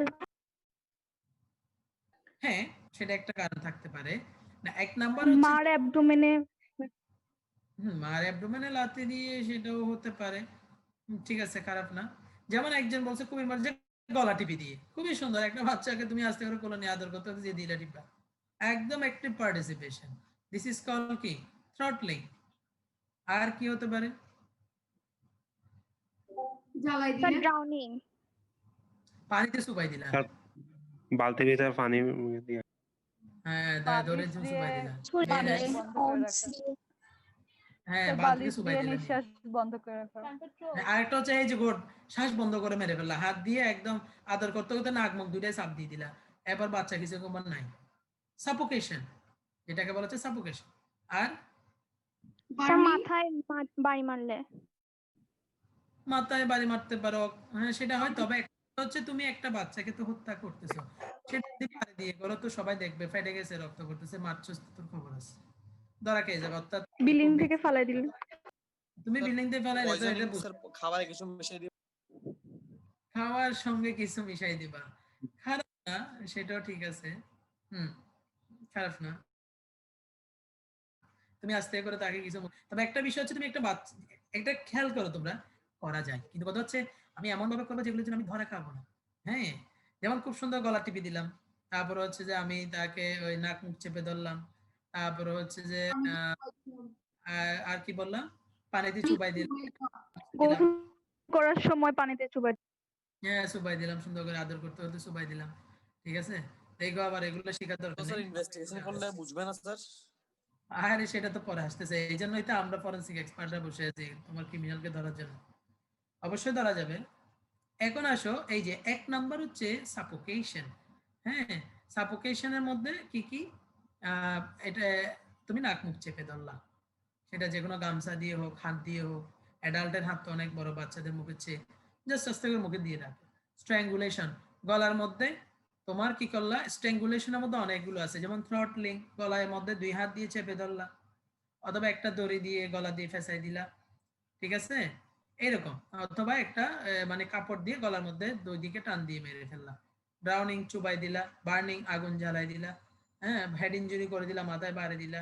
হ্যাঁ সেটা একটা কারণ থাকতে পারে। না এক নাম্বার হচ্ছে মার অ্যাবডোমিনে মার অ্যাবডোমেনে লাথি দিয়ে, সেটাও হতে পারে। ঠিক আছে, খারাপ না। যেমন একজন বলছে খুবই যে গলা টিপি দিয়ে, খুবই সুন্দর, একটা বাচ্চাকে তুমি আস্তে করে কোলে নিয়ে আদর করতে হতে যে দিলা টিপা, একদম active participation, this is called কি থ্রটলিং। আর কি হতে পারে? জ্বালাই দিলে, ড্রাউনিং, পানিতে চুবাই দিলা, বালতির ভিতরে পানি দিয়ে হ্যাঁ ধরে চুবাই দিলা, হ্যাঁ বালিশ বালতিতে দিয়ে চুবাই দিলা। নিঃশ্বাস বন্ধ করে রাখা। আরেকটা হচ্ছে এই যে গোট শ্বাস বন্ধ করে মেরে ফেললা, হাত দিয়ে একদম আদর করতে করতে নাক মুখ দুইটাই চাপ দিয়ে দিলা, এবার বাচ্চা কিছু কমার নাই, সাফোকেশন, যেটাকে বলা হচ্ছে সাফোকেশন। আর মাথায় বাড়ি মারলে, মাথায় বাড়ি মারতে পারো, হ্যাঁ সেটা হয়। তবে একটা হচ্ছে তুমি একটা বাচ্চাকে তো হত্যা করতেছো, সেটা যদি পারে দিয়ে করো তো সবাই দেখবে ফেটে গেছে, রক্ত করতেছে, মারছো, তোর খবর আছে, ধরা খেয়ে যাবে। অর্থাৎ বিল্ডিং থেকে ফালাই দিল, তুমি বিল্ডিং থেকে ফেলাই দিছো, এটা খাবারে কিছু মিশিয়ে দিও, খাওয়ার সঙ্গে কিছু মিশাই দিবা, খারাপ না, সেটাও ঠিক আছে। খারাপ না, তুমি আস্তে করে তাকে কিছু। তবে একটা বিষয় হচ্ছে তুমি একটা বাচ্চা, একটা খেয়াল করো তোমরা, করা যায় কিন্তু কথা হচ্ছে আমি এমন ভাবে করবো যেগুলো আমি ধরে খাবো না। হ্যাঁ, যেমন খুব সুন্দর গলা টিপি দিলাম, তারপর হচ্ছে যে আমি তাকে ওই নাক মুখ চেপে ধরলাম, তারপর হচ্ছে যে আর কি বললাম, পানিতে চুবাই দিলাম, গোসল করার সময় পানিতে চুবাই, হ্যাঁ চুবাই দিলাম, সুন্দর করে আদর করতে করতে চুবাই দিলাম। ঠিক আছে, দেখো আবার এগুলো শেখার দরকার স্যার নেই। ইনভেস্টিগেশন করলে বুঝবে না স্যার। আরে সেটা তো পরে আসতেছে, এই জন্যই তো আমরা ফরেনসিক এক্সপার্টরা বসে আছি তোমার ক্রিমিনালকে ধরার জন্য। অবশ্যই ধরা যাবে। এখন আসো, এই যে এক নাম্বার হচ্ছে সাফোকেশন। হ্যাঁ, সাফোকেশনের মধ্যে কি কি, এটা তুমি নাক মুখ চেপে ধরলা, সেটা যে কোনো গামছা দিয়ে হোক, হাত দিয়ে হোক, অ্যাডাল্টের হাত তো অনেক বড়, বাচ্চাদের মুখের চেয়ে জাস্ট আস্তে করে মুখে দিয়ে রাখো। স্ট্র্যাঙ্গুলেশন, গলার মধ্যে তোমার কি করলা, স্ট্র্যাঙ্গুলেশনের মধ্যে অনেকগুলো আছে, যেমন থ্রটলিং, গলার মধ্যে দুই হাত দিয়ে চেপে ধরলা, অথবা একটা দড়ি দিয়ে গলা দিয়ে ফেসাই দিলা, ঠিক আছে এরকম, অথবা একটা মানে কাপড় দিয়ে গলার মধ্যে দুই দিকে টান দিয়ে মেরে ফেললা, ড্রাউনিং চুবাই দিলা, বার্নিং আগুন জ্বালাই দিলা, হ্যাঁ হেড ইনজুরি করে দিলা, মাথায় বাড়ি দিলা।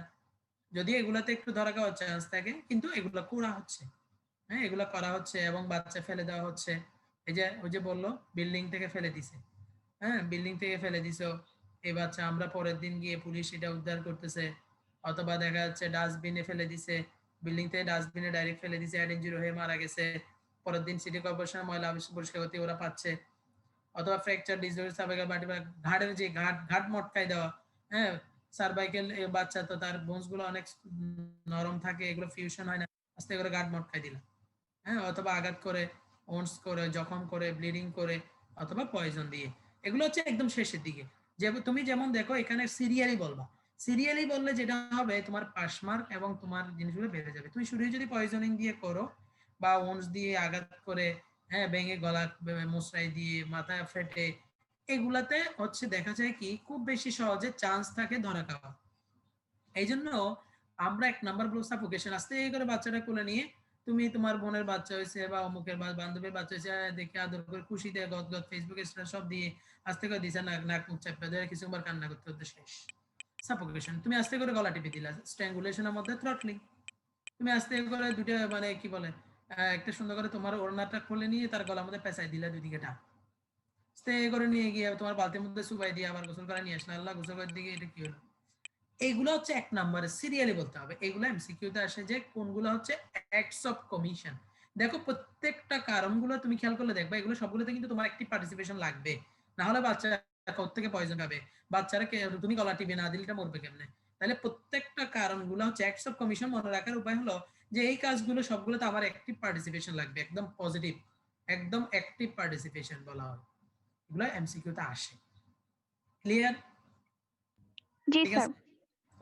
যদি এগুলাতে একটু ধরা খাওয়ার চান্স থাকে, কিন্তু এগুলো করা হচ্ছে, হ্যাঁ এগুলো করা হচ্ছে এবং বাচ্চা ফেলে দেওয়া হচ্ছে। এই যে ওই যে বললো বিল্ডিং থেকে ফেলে দিছে, হ্যাঁ বিল্ডিং থেকে ফেলে দিছো, এই বাচ্চা আমরা পরের দিন গিয়ে পুলিশ এটা উদ্ধার করতেছে, অথবা দেখা যাচ্ছে ডাস্টবিনে ফেলে দিছে, বিল্ডিং থেকে ডাস্টবিনে ডাইরেক্ট ফেলে দিছে, হেড ইনজুরি হয়ে মারা গেছে, পরের দিন সিটি কর্পোরেশন ময়লা পরিষ্কার করতে ওরা পাচ্ছে, অথবা ফ্র্যাকচার ডিসঅর্ডার সার্ভাইকাল বাটি, ঘাড়ের যে ঘাট মটকাই দেওয়া, হ্যাঁ সার্ভাইকেল বাচ্চা তো তার বোনস গুলো অনেক নরম থাকে, এগুলো ফিউশন হয় না, আস্তে করে গাঁট মটকাই দিলাম, হ্যাঁ, অথবা আঘাত করে, ওন্স করে, জখম করে, ব্লিডিং করে, অথবা পয়জন দিয়ে। এগুলো হচ্ছে একদম শেষের দিকে। যে তুমি যেমন দেখো এখানে সিরিয়ালি বলবা, সিরিয়ালি বললে যেটা হবে তোমার পাস মার্ক এবং তোমার জিনিসগুলো বেড়ে যাবে। তুমি শুরুই যদি পয়জনিং দিয়ে করো বা ওন্স দিয়ে আঘাত করে, হ্যাঁ, ভেঙে গলা মশরাই দিয়ে, মাথা ফেটে, এগুলাতে হচ্ছে দেখা যায় কি খুব বেশি সহজে চান্স থাকে ধরা খাওয়া। এই জন্য আমরা 1 নাম্বার বলবো সাফোকেশন। আস্তে করে বাচ্চাটা কোলে নিয়ে তুমি তোমার বোনের বাচ্চা হয়েছে বা অমুকের বান্ধবীর বাচ্চা হয়েছে দেখে আদর করে খুশিতে গদগদ ফেসবুকে স্ট্যাটাস সব দিয়ে আস্তে করে দিছে নাক মুখ চাপা ধরে কিছুবার কান্না করতে করতে শেষ। সাফোকেশন। তুমি আস্তে করে গলা টিপে দিলা, স্ট্র্যাঙ্গুলেশনের মধ্যে থ্রটলিং। তুমি আস্তে করে দুটো মানে কি বলে একটা সুন্দর করে তোমার ওড়নাটা খুলে নিয়ে তার গলার মধ্যে পেঁচাই দিলা দুই দিকে টান, আস্তে করে নিয়ে গিয়ে তোমার বালতির মধ্যে চুবাই দিয়ে আবার গোসল করে নিয়ে আসলে, আল্লাহ গোসল করে দিকে, এটা কি হলো? এইগুলো হচ্ছে 1 নম্বরে সিরিয়ালি বলতে হবে। এগুলো এমসিকিউতে আসে যে কোনগুলো হচ্ছে অ্যাক্টস অফ কমিশন। দেখো প্রত্যেকটা কারণগুলো তুমি খেয়াল করলে দেখবা এগুলো সবগুলোতে কিন্তু তোমার একটি পার্টিসিপেশন লাগবে, না হলে বাচ্চা কোত্থেকে পয়জন পাবে, বাচ্চারা তুমি গলা টিপে না দিলে মরবে কেমনে? তাহলে প্রত্যেকটা কারণগুলো হচ্ছে অ্যাক্টস অফ কমিশন। মনে রাখার উপায় হলো যে এই কাজগুলো সবগুলোতে আমার অ্যাক্টিভ পার্টিসিপেশন লাগবে, একদম পজিটিভ, একদম অ্যাক্টিভ পার্টিসিপেশন বলা হয়। এগুলো এমসিকিউতে আসে। ক্লিয়ার? জি ঠিক স্যার। আছে,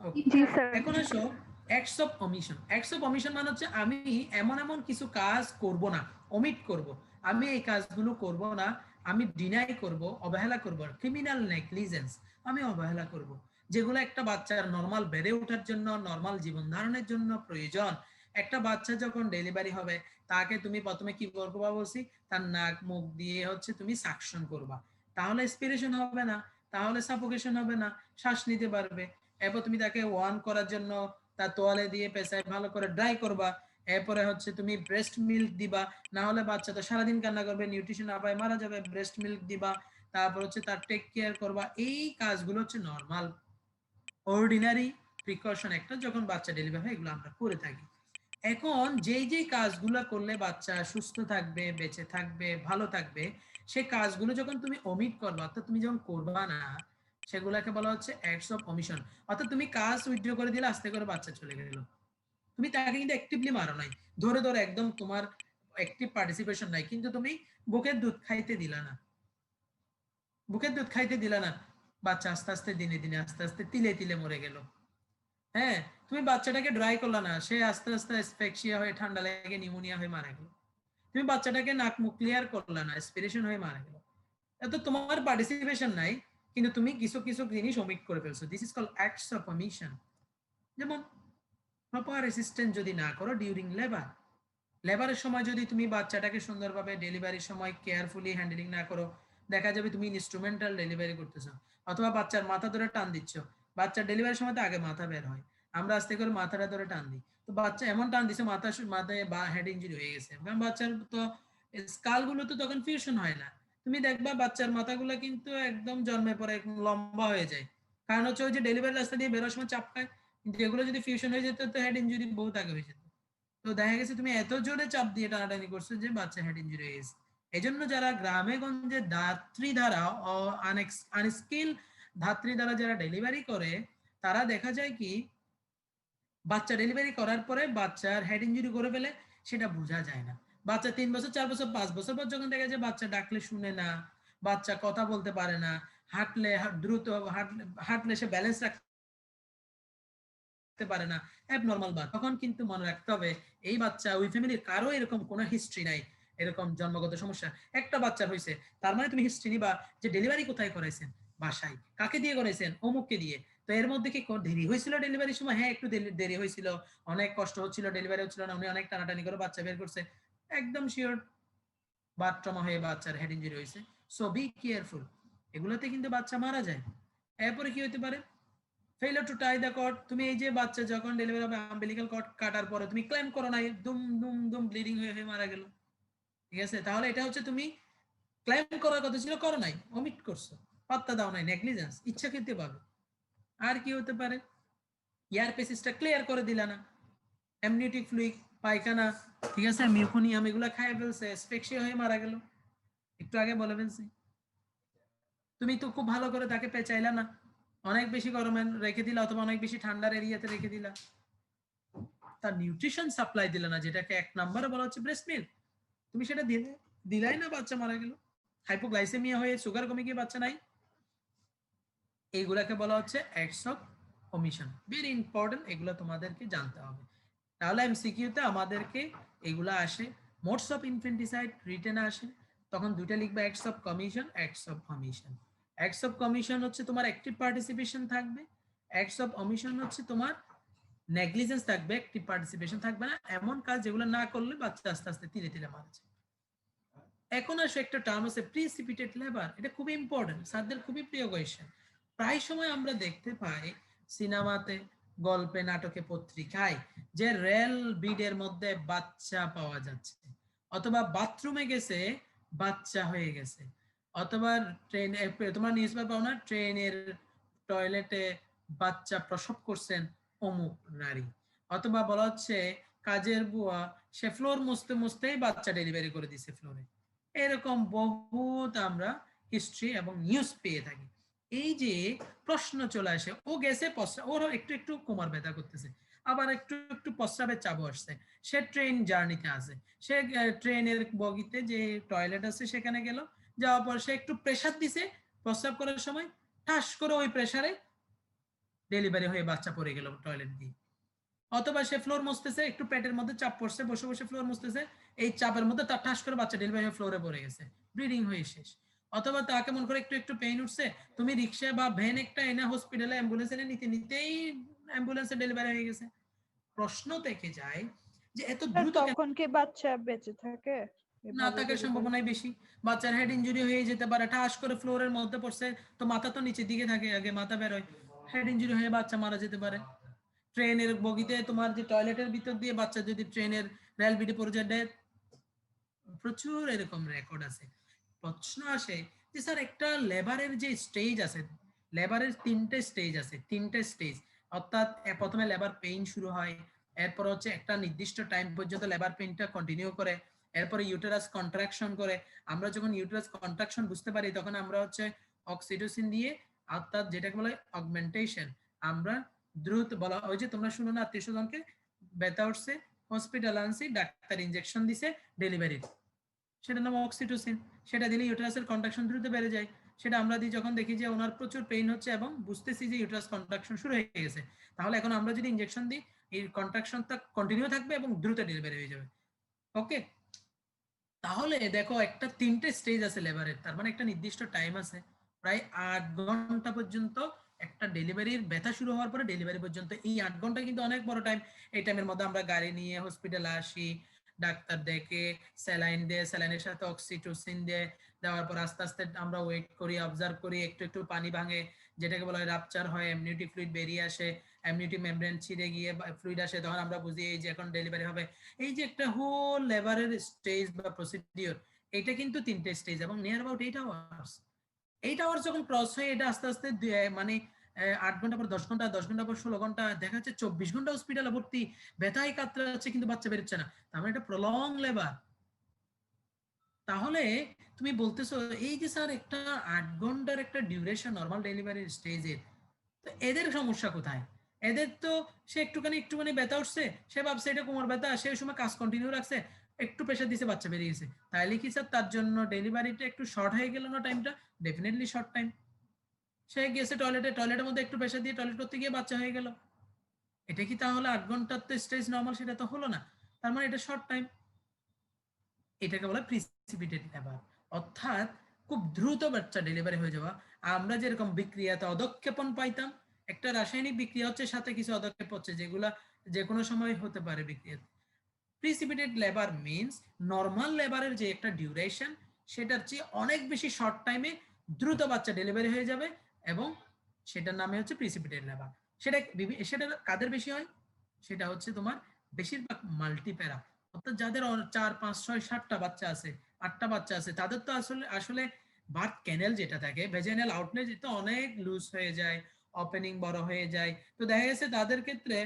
ওকে। জি স্যার। এখন আসো acts of omission. Acts of omission মানে হচ্ছে আমি এমন এমন কিছু কাজ করব না, অমিট করব, আমি এই কাজগুলো করব না, আমি ডিনাই করব, অবহেলা করব, ক্রিমিনাল নেগলিজেন্স, আমি অবহেলা করব, যেগুলো একটা বাচ্চার নরমাল বেড়ে ওঠার জন্য, নরমাল জীবন ধারণের জন্য প্রয়োজন। একটা বাচ্চা যখন ডেলিভারি হবে তাকে তুমি প্রথমে কি করবা বলছি, তার নাক মুখ দিয়ে হচ্ছে তুমি সাকশন করবা, তাহলে এক্সপিরেশন হবে না, তাহলে সাফোকেশন হবে না, শ্বাস নিতে পারবে। এরপর তুমি তাকে ওয়ার্ম করার জন্য তার তোয়ালে দিয়ে পেঁচায় ভালো করে ড্রাই করবা। এরপরে হচ্ছে তুমি ব্রেস্ট মিল্ক দিবা, না হলে বাচ্চা তো সারাদিন কান্না করবে, নিউট্রিশন না পায় মারা যাবে, ব্রেস্ট মিল্ক দিবা। তারপর হচ্ছে তার টেক কেয়ার করবা। এই কাজগুলো হচ্ছে নর্মাল অর্ডিনারি প্রিকশন একটা যখন বাচ্চা ডেলিভারি হয় এগুলো আমরা করে থাকি। এখন যেই যেই কাজগুলো করলে বাচ্চা সুস্থ থাকবে, বেঁচে থাকবে, ভালো থাকবে, সেই কাজগুলো যখন তুমি অমিট করবা, অর্থাৎ তুমি যখন করবা না, সেগুলোকে বলা হচ্ছে অ্যাক্টস অফ অমিশন। অর্থাৎ তুমি কাজ উইথড্র করে দিলে আস্তে করে বাচ্চা চলে গেল, তুমি তাকে কিন্তু অ্যাক্টিভলি মারো নাই, ধরে ধরে একদম তোমার অ্যাক্টিভ পার্টিসিপেশন নাই, কিন্তু তুমি বুকের দুধ খাইতে দিলা না, বুকের দুধ খাইতে দিলা না, বাচ্চা আস্তে আস্তে দিনে দিনে আস্তে আস্তে তিলে তিলে মরে গেল। হ্যাঁ, তুমি বাচ্চাটাকে ড্রাই করলা না, সে আস্তে আস্তে অ্যাসফিক্সিয়া হয়ে ঠান্ডা লেগে নিউমোনিয়া হয়ে মারা গেল। তুমি বাচ্চাটাকে নাক মুখ ক্লিয়ার করলা না, অ্যাসপিরেশন হয়ে মারা গেল। এত তোমার পার্টিসিপেশন নাই, কিন্তু তুমি কিছু কিছু জিনিস ওমিট করে ফেলছো। This is called acts of omission. যেমন প্রপার অ্যাসিস্ট্যান্ট যদি না করো ডিউরিং লেবার, লেবারের সময় যদি তুমি বাচ্চাটাকে সুন্দরভাবে ডেলিভারির সময় কেয়ারফুলি হ্যান্ডলিং না করো, দেখা যাবে তুমি ইনস্ট্রুমেন্টাল ডেলিভারি করতেছো, অথবা বাচ্চার মাথা ধরে টান দিচ্ছ। বাচ্চার ডেলিভারির সময় তো আগে মাথা বের হয়, আমরা আস্তে করে মাথাটা ধরে টান দিই, তো বাচ্চা এমন টান দিচ্ছে মাথায় বা হেড ইঞ্জুরি হয়ে গেছে, কারণ বাচ্চার তো স্কাল গুলো তো তখন ফিউশন হয় না। তুমি দেখবা বাচ্চার মাথাগুলো কিন্তু একদম জন্মের পরে লম্বা হয়ে যায়, কারণ হচ্ছে ওই যে ডেলিভারি রাস্তা দিয়ে বেরোর সময় চাপ খায়, কিন্তু এগুলো যদি ফিউশন হয়ে যেত তো হেড ইঞ্জুরি বহুত আগে হয়ে যেত। তো দেখা গেছে তুমি এত জোরে চাপ দিয়ে টানাটানি করছো যে বাচ্চা হেড ইঞ্জুরি হয়ে গেছে। এই জন্য যারা গ্রামে গঞ্জে ধাত্রী দ্বারা আনস্কিল ধাত্রী দ্বারা যারা ডেলিভারি করে, তারা দেখা যায় কি বাচ্চা ডেলিভারি করার পরে বাচ্চার হেড ইঞ্জুরি করে ফেলে, সেটা বোঝা যায় না। বাচ্চা 3 বছর 4 বছর 5 বছর পর যখন দেখা যায় বাচ্চা ডাকলে শুনে না, বাচ্চা কথা বলতে পারে না, হাঁটলে দ্রুত হাঁটলে সে ব্যালেন্স রাখতে পারে না, অ্যাবনরমাল বাচ্চা, তখন কিন্তু মনে রাখতে হবে এই বাচ্চা ওই ফ্যামিলির কারো এরকম কোনো হিস্ট্রি নাই, এরকম জন্মগত সমস্যা একটা বাচ্চার হয়েছে, তার মানে তুমি হিস্ট্রি নিবা যে ডেলিভারি কোথায় করাইছেন, বাসায়, কাকে দিয়ে করাইছেন, অমুককে দিয়ে। তো এর মধ্যে কি দেরি হয়েছিল ডেলিভারির সময়? হ্যাঁ, একটু দেরি হয়েছিল, অনেক কষ্ট হচ্ছিল, ডেলিভারি হচ্ছিল না, উনি অনেক টানাটানি করে বাচ্চা বের করছে, একদম শিওর বাথ ট্রমা হয়ে বাচ্চার হেড ইঞ্জুরি হয়েছে। সো বি কেয়ারফুল, এগুলোতে কিন্তু বাচ্চা মারা যায়। এরপরে কি হতে পারে? Failure to tie the cord. তুমি এই যে বাচ্চা যখন ডেলিভারি হবে আম্বিলিক্যাল কর্ড কাটার পরে তুমি ক্লেম করো নাই, দুম দুম দুম ব্লিডিং হয়ে হয়ে মারা গেল, ঠিক আছে, তাহলে এটা হচ্ছে তুমি ক্লেম করার কথা ছিল, করো নাই, অমিট করছো, পাত্তা দাও নাই, নেগলিজেন্স, ইচ্ছাকৃত ভাবে। আর কি হতে পারে? ইয়ার পেসিসটা ক্লিয়ার করে দিলা না, অ্যামনিওটিক ফ্লুইড, পায়খানা, ঠিক আছে, মিউকোনিয়াম, এগুলা খায় ফেলছে, অ্যাসফিক্সিয়া হয়ে মারা গেল, একটু আগে বলে ফেলছি। তুমি তো খুব ভালো করে তাকে পেঁচাইলা না, অনেক বেশি গরমে রেখে দিলা অথবা অনেক বেশি ঠান্ডার এরিয়াতে রেখে দিলা, তার নিউট্রিশন সাপ্লাই দিলে না, যেটাকে 1 নম্বরে বলা হচ্ছে ব্রেস্ট মিল্ক, তুমি সেটা দিলাই না, বাচ্চা মারা গেল, হাইপোগ্লাইসেমিয়া হয়ে সুগার কমে গিয়ে বাচ্চা নাই। এইগুলাকে বলা হচ্ছে অ্যাক্টস অফ ওমিশন। ভেরি ইম্পর্টেন্ট, এগুলো তোমাদেরকে জানতে হবে। তাহলে এমসিকিউতে আমাদেরকে এগুলা আসে। মোডস অফ ইনফেন্টিসাইড রিটেনে আসে, তখন দুইটা লিখবে, acts of commission, acts of ওমিশন। Acts of commission হচ্ছে তোমার অ্যাক্টিভ পার্টিসিপেশন থাকবে, অ্যাক্টস অফ ওমিশন হচ্ছে তোমার নেগলিজেন্স থাকবে, অ্যাক্টিভ পার্টিসিপেশন থাকবে না, এমন কাজ যেগুলো না করলে বাচ্চা আস্তে আস্তে ধীরে ধীরে মারা যায়। এখন আসে একটা টার্ম আছে প্রিসিপিটেড লেবার, এটা খুবই ইম্পর্টেন্ট, স্যারদের খুবই প্রিয় কোয়েশ্চেন। প্রায় সময় আমরা দেখতে পাই সিনেমাতে, গল্পে, নাটকে, পত্রিকায় যে রেল বিডের মধ্যে বাচ্চা পাওয়া যাচ্ছে, অথবা বাথরুমে গেছে বাচ্চা হয়ে গেছে, অথবা ট্রেন, তোমার নিউজ পেপার পাও না, ট্রেনের টয়লেটে বাচ্চা প্রসব করছেন অমুক নারী, অথবা বলা হচ্ছে কাজের বুয়া সে ফ্লোর মুছতে মুছতেই বাচ্চা ডেলিভারি করে দিছে ফ্লোরে। এরকম বহুত আমরা হিস্ট্রি এবং নিউজ পেয়ে থাকি। এই যে প্রশ্ন চলে আসে, ও গেছে ওর একটু একটু কোমর ব্যথা করতেছে, আবার একটু একটু প্রস্রাবের চাপও আসছে, সে ট্রেন জার্নিতে আছে, সে ট্রেনের বগিতে যে টয়লেট আছে সেখানে গেল, যাওয়ার পর সে একটু প্রেসার দিছে প্রস্রাব করার সময়, ঠাস করে ওই প্রেসারে ডেলিভারি হয়ে বাচ্চা পড়ে গেল টয়লেট দিয়ে। অথবা সে ফ্লোর মুছতেছে, একটু পেটের মধ্যে চাপ পড়ছে, বসে বসে ফ্লোর মুছতেছে, এই চাপের মধ্যে তার ঠাস করে বাচ্চা ডেলিভারি হয়ে ফ্লোরে পড়ে গেছে, ব্লিডিং হয়ে শেষ। অথবা তাকে মন করে একটু একটু পেইন উঠছে, তুমি রিক্সা বা ভ্যান একটা এনে হসপিটালে অ্যাম্বুলেন্স এনে নিতে নিতেই অ্যাম্বুলেন্সে ডেলিভারি হয়ে গেছে। প্রশ্ন থেকে যায় যে এত দ্রুত তখন কি বাচ্চা বেঁচে থাকে? না থাকার সম্ভাবনাই বেশি। বাচ্চার হেড ইনজুরি হয়ে যেতে পারে, ঠাস করে ফ্লোরের মধ্যে পড়ছে, তো মাথা তো নিচের দিকে থাকে, আগে মাথা বের হয়, হেড ইনজুরি হয়ে বাচ্চা মারা যেতে পারে। ট্রেনের বগিতে তোমার যে টয়লেটের ভিতর দিয়ে বাচ্চা যদি ট্রেনের রেল বিডে পড়ে যায়, ডেথ। প্রচুর এরকম রেকর্ড আছে। প্রশ্ন আসে যে স্যার একটা লেবারের যে স্টেজ আছে, লেবারের 3টে স্টেজ আছে, 3টে স্টেজ, অর্থাৎ প্রথমে লেবার পেইন শুরু হয়, এরপর হচ্ছে একটা নির্দিষ্ট টাইম পর্যন্ত লেবার পেইনটা কন্টিনিউ করে, এরপরে ইউটেরাস কন্ট্রাকশন করে। আমরা যখন ইউটেরাস কন্ট্রাকশন বুঝতে পারি তখন আমরা হচ্ছে অক্সিটোসিন দিয়ে, অর্থাৎ যেটাকে বলে অগমেন্টেশন, আমরা দ্রুত বলা, ওই যে তোমরা শুনো না আত্মীয় স্বজনকে ব্যথা উঠছে, হসপিটাল আনছি, ডাক্তার ইনজেকশন দিছে ডেলিভারির, সেটার নাম অক্সিটোসিন, সেটা দিলে ইউটেরাসের কন্ট্রাকশন দ্রুত বেড়ে যায়। সেটা আমরা দিই যখন দেখি যে ওনার প্রচুর পেইন হচ্ছে এবং বুঝতেছি যে ইউটেরাস কন্ট্রাকশন শুরু হয়ে গেছে, তাহলে এখন আমরা যদি ইনজেকশন দিই এই কন্ট্রাকশনটা কন্টিনিউ থাকবে এবং দ্রুত ডেলিভারি হয়ে যাবে। ওকে, তাহলে দেখো একটা 3টে স্টেজ আছে লেবারের, তার মানে একটা নির্দিষ্ট টাইম আছে, প্রায় 8 ঘন্টা পর্যন্ত একটা ডেলিভারির ব্যথা শুরু হওয়ার পরে ডেলিভারি পর্যন্ত। এই 8 ঘন্টা কিন্তু অনেক বড় টাইম। এই টাইমের মধ্যে আমরা গাড়ি নিয়ে হসপিটালে আসি, ডাক্তার দেখে স্যালাইন দেয়, স্যালাইনের সাথে অক্সিটোসিন দেয়, দেওয়ার পর আস্তে আস্তে আমরা ওয়েট করি, অবজার্ভ করি, একটু একটু পানি ভাঙে, যেটাকে বলা হয় রাপচার হয়, এমনিউটি ফ্লুইড বেরিয়ে আসে, এমনিউটি মেমব্রেন ছিঁড়ে গিয়ে ফ্লুইড আসে, তখন আমরা বুঝি এই যে এখন ডেলিভারি হবে। এই যে একটা হোল লেবারের স্টেজ বা প্রসিডিওর, এটা কিন্তু 3টে স্টেজ এবং নিয়ার অ্যাবাউট 8 আওয়ার্স। 8 আওয়ার্স যখন ক্রস হয়, এটা আস্তে আস্তে মানে 8 ঘন্টা পর 10 ঘন্টা, 10 ঘন্টা পর 16 ঘন্টা, দেখা যাচ্ছে 24 ঘন্টা হসপিটালে ভর্তি, ব্যথায় কাতরাচ্ছে কিন্তু বাচ্চা বেরোচ্ছে না, তার মানে এটা প্রলং লেবার। তাহলে তুমি বলতেছো এই যে স্যার একটা 8 ঘন্টার একটা ডিউরেশন নরমাল ডেলিভারির স্টেজের, তো এদের সমস্যা কোথায়? এদের তো সে একটুখানি ব্যথা উঠছে, সে ভাবছে এটা কোমর ব্যথা, সে ওই সময় কাজ কন্টিনিউ রাখছে, একটু প্রেশার দিছে বাচ্চা বেরিয়ে গেছে, তাহলে কি স্যার তার জন্য ডেলিভারিটা একটু শর্ট হয়ে গেল না টাইমটা? Definitely short time. সে গেছে টয়লেটের মধ্যে একটু প্রেশার দিয়ে টয়লেট করতে গিয়ে বাচ্চা হয়ে গেল, এটা কি তাহলে 8 ঘন্টার তো স্টেজ নরমাল, সেটা তো হলো না, তার মানে এটা শর্ট টাইম। এটাকে বলে প্রিসিপিটেড লেবার, অর্থাৎ খুব দ্রুত বাচ্চা ডেলিভারি হয়ে যাওয়া। আমরা যেরকম বিক্রিয়াতে অদক্ষেপণ পাইতাম, একটা রাসায়নিক বিক্রিয়া হচ্ছে সাথে কিছু অদক্ষেপ হচ্ছে, যেগুলা যে কোনো সময় হতে পারে বিক্রিয়াতে। প্রিসিপিটেড লেবার মিন্স নরমাল লেবারের যে একটা ডিউরেশন, সেটার চেয়ে অনেক বেশি শর্ট টাইমে দ্রুত বাচ্চা ডেলিভারি হয়ে যাবে, এবং সেটার নামে হচ্ছে প্রিসিপিটেড লেবার। সেটা কাদের বেশি হয়? সেটা হচ্ছে তোমার বেশিরভাগ মাল্টিপ্যারা, অর্থাৎ যাদের 4, 5, 6, 7টা বাচ্চা আছে, 8টা বাচ্চা আছে, তাদের তো আসলে বার্থ ক্যানেল যেটা থাকে, ভেজাইনাল আউটলেট যেটা অনেক লুজ হয়ে যায়, ওপেনিং বড় হয়ে যায়, তো দেখা গেছে তাদের ক্ষেত্রে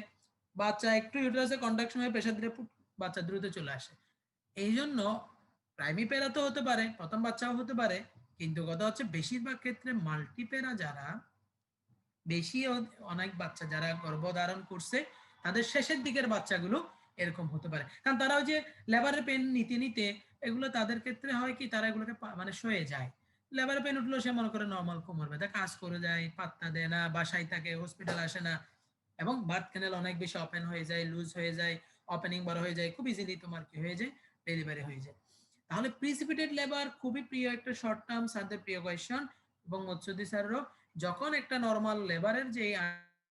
বাচ্চা একটু ইউটেরাসে কন্ট্রাকশন হয়ে প্রেসার দিলে বাচ্চা দ্রুত চলে আসে। এই জন্য প্রাইমিপ্যারা তো হতে পারে, প্রথম বাচ্চাও হতে পারে, কিন্তু কথা হচ্ছে বেশিরভাগ ক্ষেত্রে মাল্টিপ্যারা যারা, বেশি অনেক বাচ্চা যারা গর্ভধারণ করছে তাদের শেষের দিকের বাচ্চাগুলো এরকম হতে পারে, কারণ তারা ওই যে লেবারের পেন নিতে নিতে এগুলো তাদের ক্ষেত্রে হয় কি তারা এগুলোকে মানে সয়ে যায়। লেবারের পেন উঠলো সে মনে করে নর্মাল কোমর ব্যথা, কাজ করে যায়, পাত্তা দেয় না, বাসায় থাকে, হসপিটাল আসে না, এবং বার্থ ক্যানেল অনেক বেশি ওপেন হয়ে যায়, লুজ হয়ে যায়, ওপেনিং বড় হয়ে যায়, খুব ইজিলি তোমার কি হয়ে যায়, ডেলিভারি হয়ে যায়। তাহলে প্রিসিপিটেড লেবার খুবই প্রিয় একটা শর্ট টার্ম স্যারদের প্রিয় কোয়েশ্চন, এবং মৎস্যদি স্যারও যখন একটা নর্মাল লেবারের যে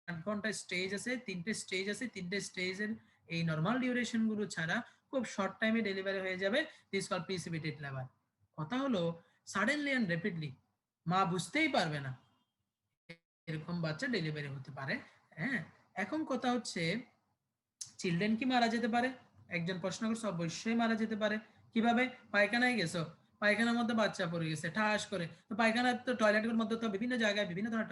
8 ঘন্টা স্টেজ আছে, 3টে স্টেজ আছে, 3টে স্টেজের এই নর্মাল ডিউরেশন গুলো ছাড়া খুব শর্ট টাইমে ডেলিভারি হয়ে যাবে, দিস কল প্রিসিপিটেড লেবার। কথা হলো সাডেনলি এন্ড র্যাপিডলি মা বুঝতেই পারবে না এরকম বাচ্চা ডেলিভারি হতে পারে। হ্যাঁ, এখন কথা হচ্ছে চিলড্রেন কি মারা যেতে পারে? একজন প্রশ্ন করছে, অবশ্যই মারা যেতে পারে। কিভাবে? পায়খানায় গেছো, পায়খানার মধ্যে বাচ্চা পড়ে গেছে ঠাস করে, তো পায়খানার তো টয়লেটের মধ্যে তো বিভিন্ন জায়গায় বিভিন্ন ধরনের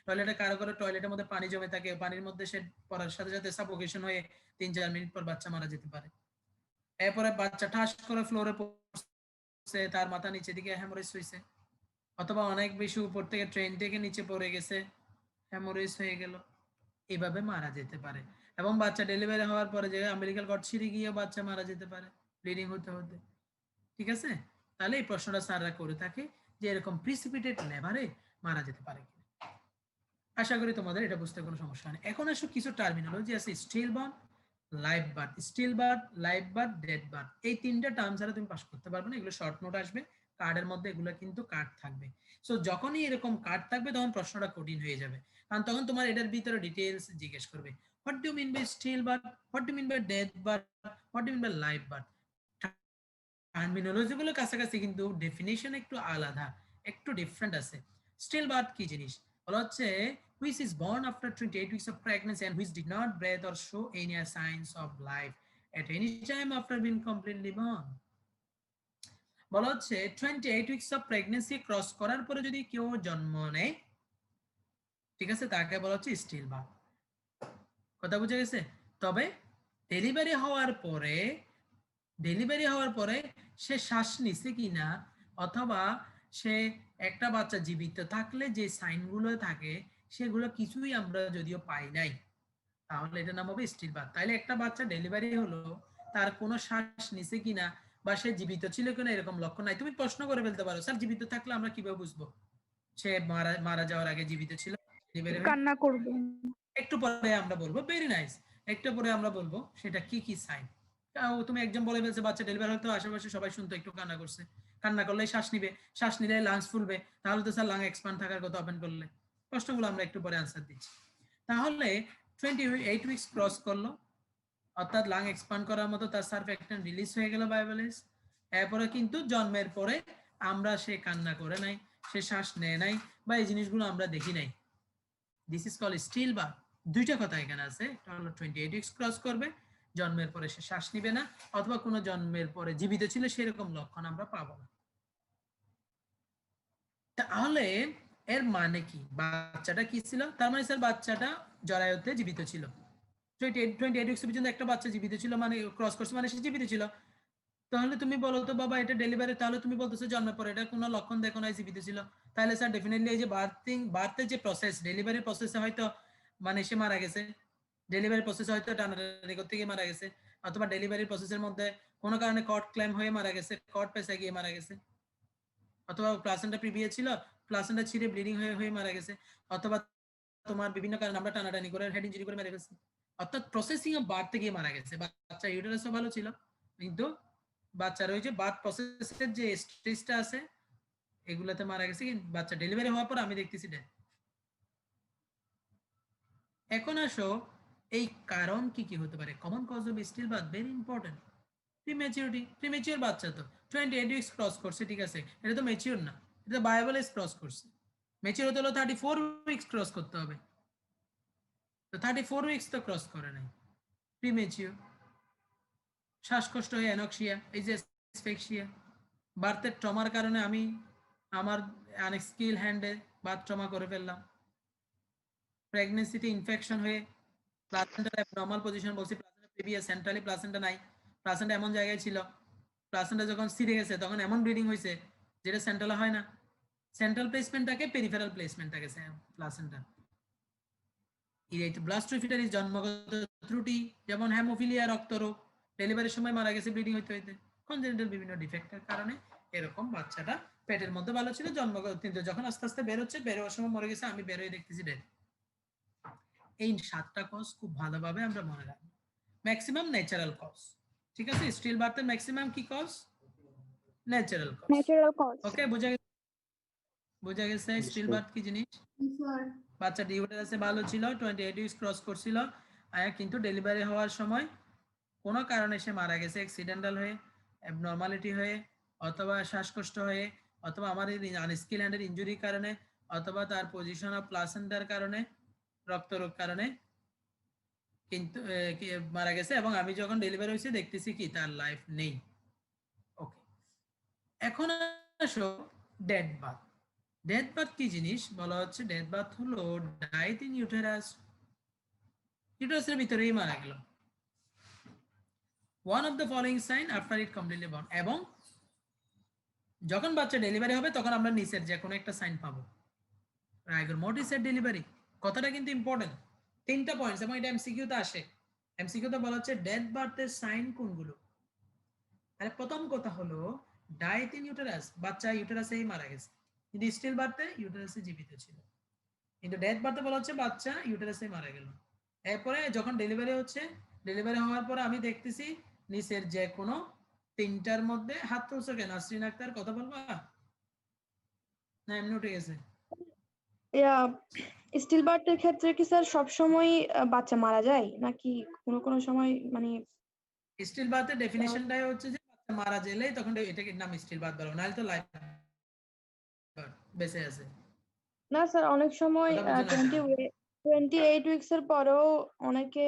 টয়লেটে কারো কারো টয়লেটের মধ্যে পানি জমে থাকে, পানির মধ্যে সে পড়ার সাথে সাথে সাফোকেশন হয়ে 3-4 মিনিট পর বাচ্চা মারা যেতে পারে। এরপরে বাচ্চা ঠাস করে ফ্লোরে পড়ছে, তার মাথা নিচে দিকে হ্যামোরেজ হয়েছে, অথবা অনেক বেশি উপর থেকে ট্রেন থেকে নিচে পড়ে গেছে, হ্যামোরেজ হয়ে গেল, এভাবে মারা যেতে পারে। এবং বাচ্চা ডেলিভারি হওয়ার পরে যে আম্বিলিক্যাল কর্ড ছিঁড়ে গিয়ে বাচ্চা মারা যেতে পারে ব্লিডিং হতে হতে। ঠিক আছে, তাহলে এই প্রশ্নটা স্যাররা করে থাকে যে এরকম প্রিসিপিটেড লেবারে মারা যেতে পারে কিনা। আশা করি তোমাদের এটা বুঝতে কোনো সমস্যা নেই। এখন আসো কিছু টার্মিনোলজি আছে, still birth, live birth, still birth, live birth, dead birth, এই 3টা টার্ম ছাড়া তুমি পাস করতে পারবে না। এগুলো শর্ট নোট আসবে, কার্ডের মধ্যে এগুলো কিন্তু কার্ড থাকবে। সো যখনই এরকম কার্ড থাকবে তখন প্রশ্নটা কঠিন হয়ে যাবে, কারণ তখন তোমার এটার ভিতরে ডিটেইলস জিজ্ঞেস করবে, what do mean by still birth, what do mean by dead birth, what do mean by live birth. Terminology গুলো কাছাকাছি কিন্তু ডেফিনিশন একটু আলাদা, একটু ডিফারেন্ট আছে। স্টিল বার্থ কি জিনিস? বলা হচ্ছে which is born after 28 weeks of pregnancy and which did not breathe or show any signs of life at any time after being completely born. বলা হচ্ছে 28 weeks of pregnancy ক্রস করার পরে যদি কেউ জন্ম নেয়, ঠিক আছে, তাকে বলা হচ্ছে স্টিল বার্থ। কথা বুঝে গেছে? তবে ডেলিভারি হওয়ার পরে সে শ্বাস নিছে কিনা, অথবা সে একটা বাচ্চা জীবিত থাকলে যে সাইনগুলো থাকে সেগুলো কিছুই আমরা যদিও পাই নাই, তাহলে এটা নাম হবে স্টিল বার্থ। তাইলে একটা বাচ্চা ডেলিভারি হলো, তার কোনো শ্বাস নিছে কিনা বা সে জীবিত ছিল কিনা এরকম লক্ষণ নাই। তুমি প্রশ্ন করে ফেলতে পারো, স্যার জীবিত থাকলে আমরা কিভাবে বুঝবো সে মারা যাওয়ার আগে জীবিত ছিল? কান্না করবে। একটু পরে আমরা বলবো, ভেরি নাইস, একটু পরে আমরা বলবো সেটা কি কি সাইন। তুমি একজন বলে ফেলছে বাচ্চা ডেলিভারি হতো, আশেপাশে সবাই শুনতো একটু কান্না করছে, কান্না করলে শ্বাস নিবে, শ্বাস নিলে লাংস ফুলবে, তাহলে তো স্যার লাং এক্সপ্যান্ড থাকার কথা ওপেন করলে। প্রশ্নগুলো আমরা একটু পরে আনসার দিচ্ছি। তাহলে 28 উইকস ক্রস করলো, অর্থাৎ লাং এক্সপ্যান্ড করার মতো তার সারফেক্ট্যান্ট রিলিজ হয়ে গেল বায়োবলিস। এরপরে কিন্তু জন্মের পরে আমরা সে কান্না করে নাই, সে শ্বাস নেয় নাই, বা এই জিনিসগুলো আমরা দেখি নাই। This is call still birth. দুইটা কথা এখানে আছে, একটা হলো 28 উইকস ক্রস করবে, জন্মের পরে সে শ্বাস নিবে না, অথবা কোনো জন্মের পরে জীবিত ছিল সেরকম লক্ষণ আমরা পাবো না। তাহলে এর মানে কি? বাচ্চাটা কি ছিল? তার মানে স্যার বাচ্চাটা জরায়ুতে জীবিত ছিল। 28 উইকস পর্যন্ত একটা বাচ্চা জীবিত ছিল, মানে ক্রস করছে মানে সে জীবিত ছিল। তাহলে তুমি বলো তো বাবা এটা ডেলিভারি, তাহলে তুমি বলতেছো জন্মের পরে এটা কোনো লক্ষণ দেখো না, জীবিত ছিল। তাহলে স্যার ডেফিনেটলি এই যে বার্থের যে প্রসেস, ডেলিভারি প্রসেসে হয়তো মানে সে মারা গেছে, ডেলিভারি প্রসেসে হয়তো টানাটানি করতে গিয়ে মারা গেছে, অথবা ডেলিভারি প্রসেসের মধ্যে কোনো কারণে কর্ড ক্লেম হয়ে মারা গেছে, কর্ড পেশা গিয়ে মারা গেছে, অথবা প্লাসেন্টা প্রিভিয়াস ছিল, প্লাসেন্টা ছিঁড়ে ব্লিডিং হয়ে মারা গেছে, অথবা তোমার বিভিন্ন কারণে আমরা টানাটানি করে হেড ইনজুরি করে মারা গেছে, অর্থাৎ প্রসেসিং অফ বার্থে গিয়ে মারা গেছে। বাচ্চা ইউটেরাসও ভালো ছিল, কিন্তু বাচ্চার ওই যে বার্থ প্রসেসের যে স্টেজটা আছে এগুলাতে মারা গেছে, কিন্তু বাচ্চা ডেলিভারি হওয়ার পর আমি দেখতেছি ডেথ। এখন আসো এই কারণ কি কি হতে পারে? Common cause of still birth, very important. Prematurity, premature বাচ্চা তো 28 উইকস ক্রস করছে, ঠিক আছে, এটা তো ম্যাচিওর না, এটা বায়োবল এজ ক্রস করছে। ম্যাচিওর হতে হলো 34 উইকস ক্রস করতে হবে, তো 34 উইকস তো ক্রস করে নাই, প্রিম্যাচিওর। শ্বাসকষ্ট হয়ে অ্যানক্সিয়া, এই যে অ্যাসফিক্সিয়া, বার্থের ট্রমার কারণে আমি আমার আনস্কিল হ্যান্ডে বার্থ ট্রমা করে ফেললাম। প্রেগন্যান্সিতে ইনফেকশন হয়ে প্লাসেন্টা অ্যাবনর্মাল পজিশন, বলছি প্লাসেন্টা প্রিভিয়াস সেন্ট্রালি প্লাসেন্টা নাই, প্লাসেন্টা এমন জায়গায় ছিল, প্লাসেন্টা যখন ছিঁড়ে গেছে তখন এমন ব্লিডিং হয়েছে যেটা সেন্ট্রালে হয় না, সেন্ট্রাল প্লেসমেন্টটাকে পেরিফেরাল প্লেসমেন্টটাকে প্লাসেন্টা। ইরেথ্রোব্লাস্টোফিটারিস জন্মগত ত্রুটি, যেমন হেমোফিলিয়া রক্তরোগ, ডেলিভারির সময় মারা গেছে ব্লিডিং হইতে হইতে, কনজেনিটাল বিভিন্ন ডিফেক্টের কারণে এরকম বাচ্চাটা পেটের মধ্যে ভালো ছিল জন্মগত, কিন্তু যখন আস্তে আস্তে বের হচ্ছে, বের হওয়ার সময় মরে গেছে, আমি বের হয়ে দেখতেছি ডেড। এই 7টা কজ খুব ভালোভাবে আমরা মনে রাখবো। ম্যাক্সিমাম ন্যাচারাল কজ, ঠিক আছে? স্টিল বার্থের ম্যাক্সিমাম কি cause? Natural cause. Natural cause. Okay, বোঝা গেছে স্টিল বার্থ কি জিনিস? স্যার বাচ্চাটি ইউটেরাসে ভালো ছিল, 28 উইকস ক্রস করছিল, কিন্তু ডেলিভারি হওয়ার সময় কোনো কারণে সে মারা গেছে, অ্যাক্সিডেন্টাল হয়ে, অ্যাবনর্মালিটি হয়ে, অথবা শ্বাসকষ্ট হয়ে, অথবা আমার আনস্কিল হ্যান্ডের ইনজুরির কারণে, অথবা তার পজিশন অফ প্লাসেন্টার কারণে, রক্তরোগ কারণে কিন্তু মারা গেছে, এবং আমি যখন ডেলিভারি হয়েছে দেখতেছি কি তার লাইফ নেই। ওকে, এখন আসো ডেড বার্থ। ডেথ বার্থ কি জিনিস বলা হচ্ছে? ডেথ বার্থ হলো ডাইথ ইন ইউটেরাস, ইউটেরাসের ভিতরেই মারা গেল। One of the following sign after it completely born, এবং যখন বাচ্চা ডেলিভারি হবে তখন আমরা নিচের যে কোনো একটা সাইন পাবো। রাইগর মোর্টিসের ডেলিভারি কথাটা কিন্তু ইম্পর্টেন্ট, 3টা পয়েন্টস, এবং এটা এমসিকিউ তে আসে। এমসিকিউ তে বলা হচ্ছে ডেথ বার্থের সাইন কোনগুলো। আরে প্রথম কথা হলো ডাইথ ইন ইউটেরাস, বাচ্চা ইউটেরাসেই মারা গেছে, কিন্তু স্টিল বার্থে ইউটেরাসে জীবিত ছিল। কিন্তু ডেথ বার্থে বলা হচ্ছে বাচ্চা ইউটেরাসে মারা গেল। এরপরে যখন ডেলিভারি হচ্ছে, ডেলিভারি হওয়ার পরে আমি দেখতেছি নিচের যে কোনো 3টার মধ্যে হাত তুলছো কেন? নাসরিন আক্তার কথা বলবা না এমনি উঠে গেছে? স্টিল বার্থের ক্ষেত্রে কি স্যার সব সময় বাচ্চা মারা যায়, নাকি কোনো সময় মানে? স্টিল বার্থের ডেফিনিশনটাই হচ্ছে যে বাচ্চা মারা গেলেই তখন এটাকে নাম স্টিল বার্থ বলা, নাহলে তো লাইফ বেঁচে আছে। না স্যার, অনেক সময় কথা বুঝে না। 28 উইকস এর পরেও অনেকে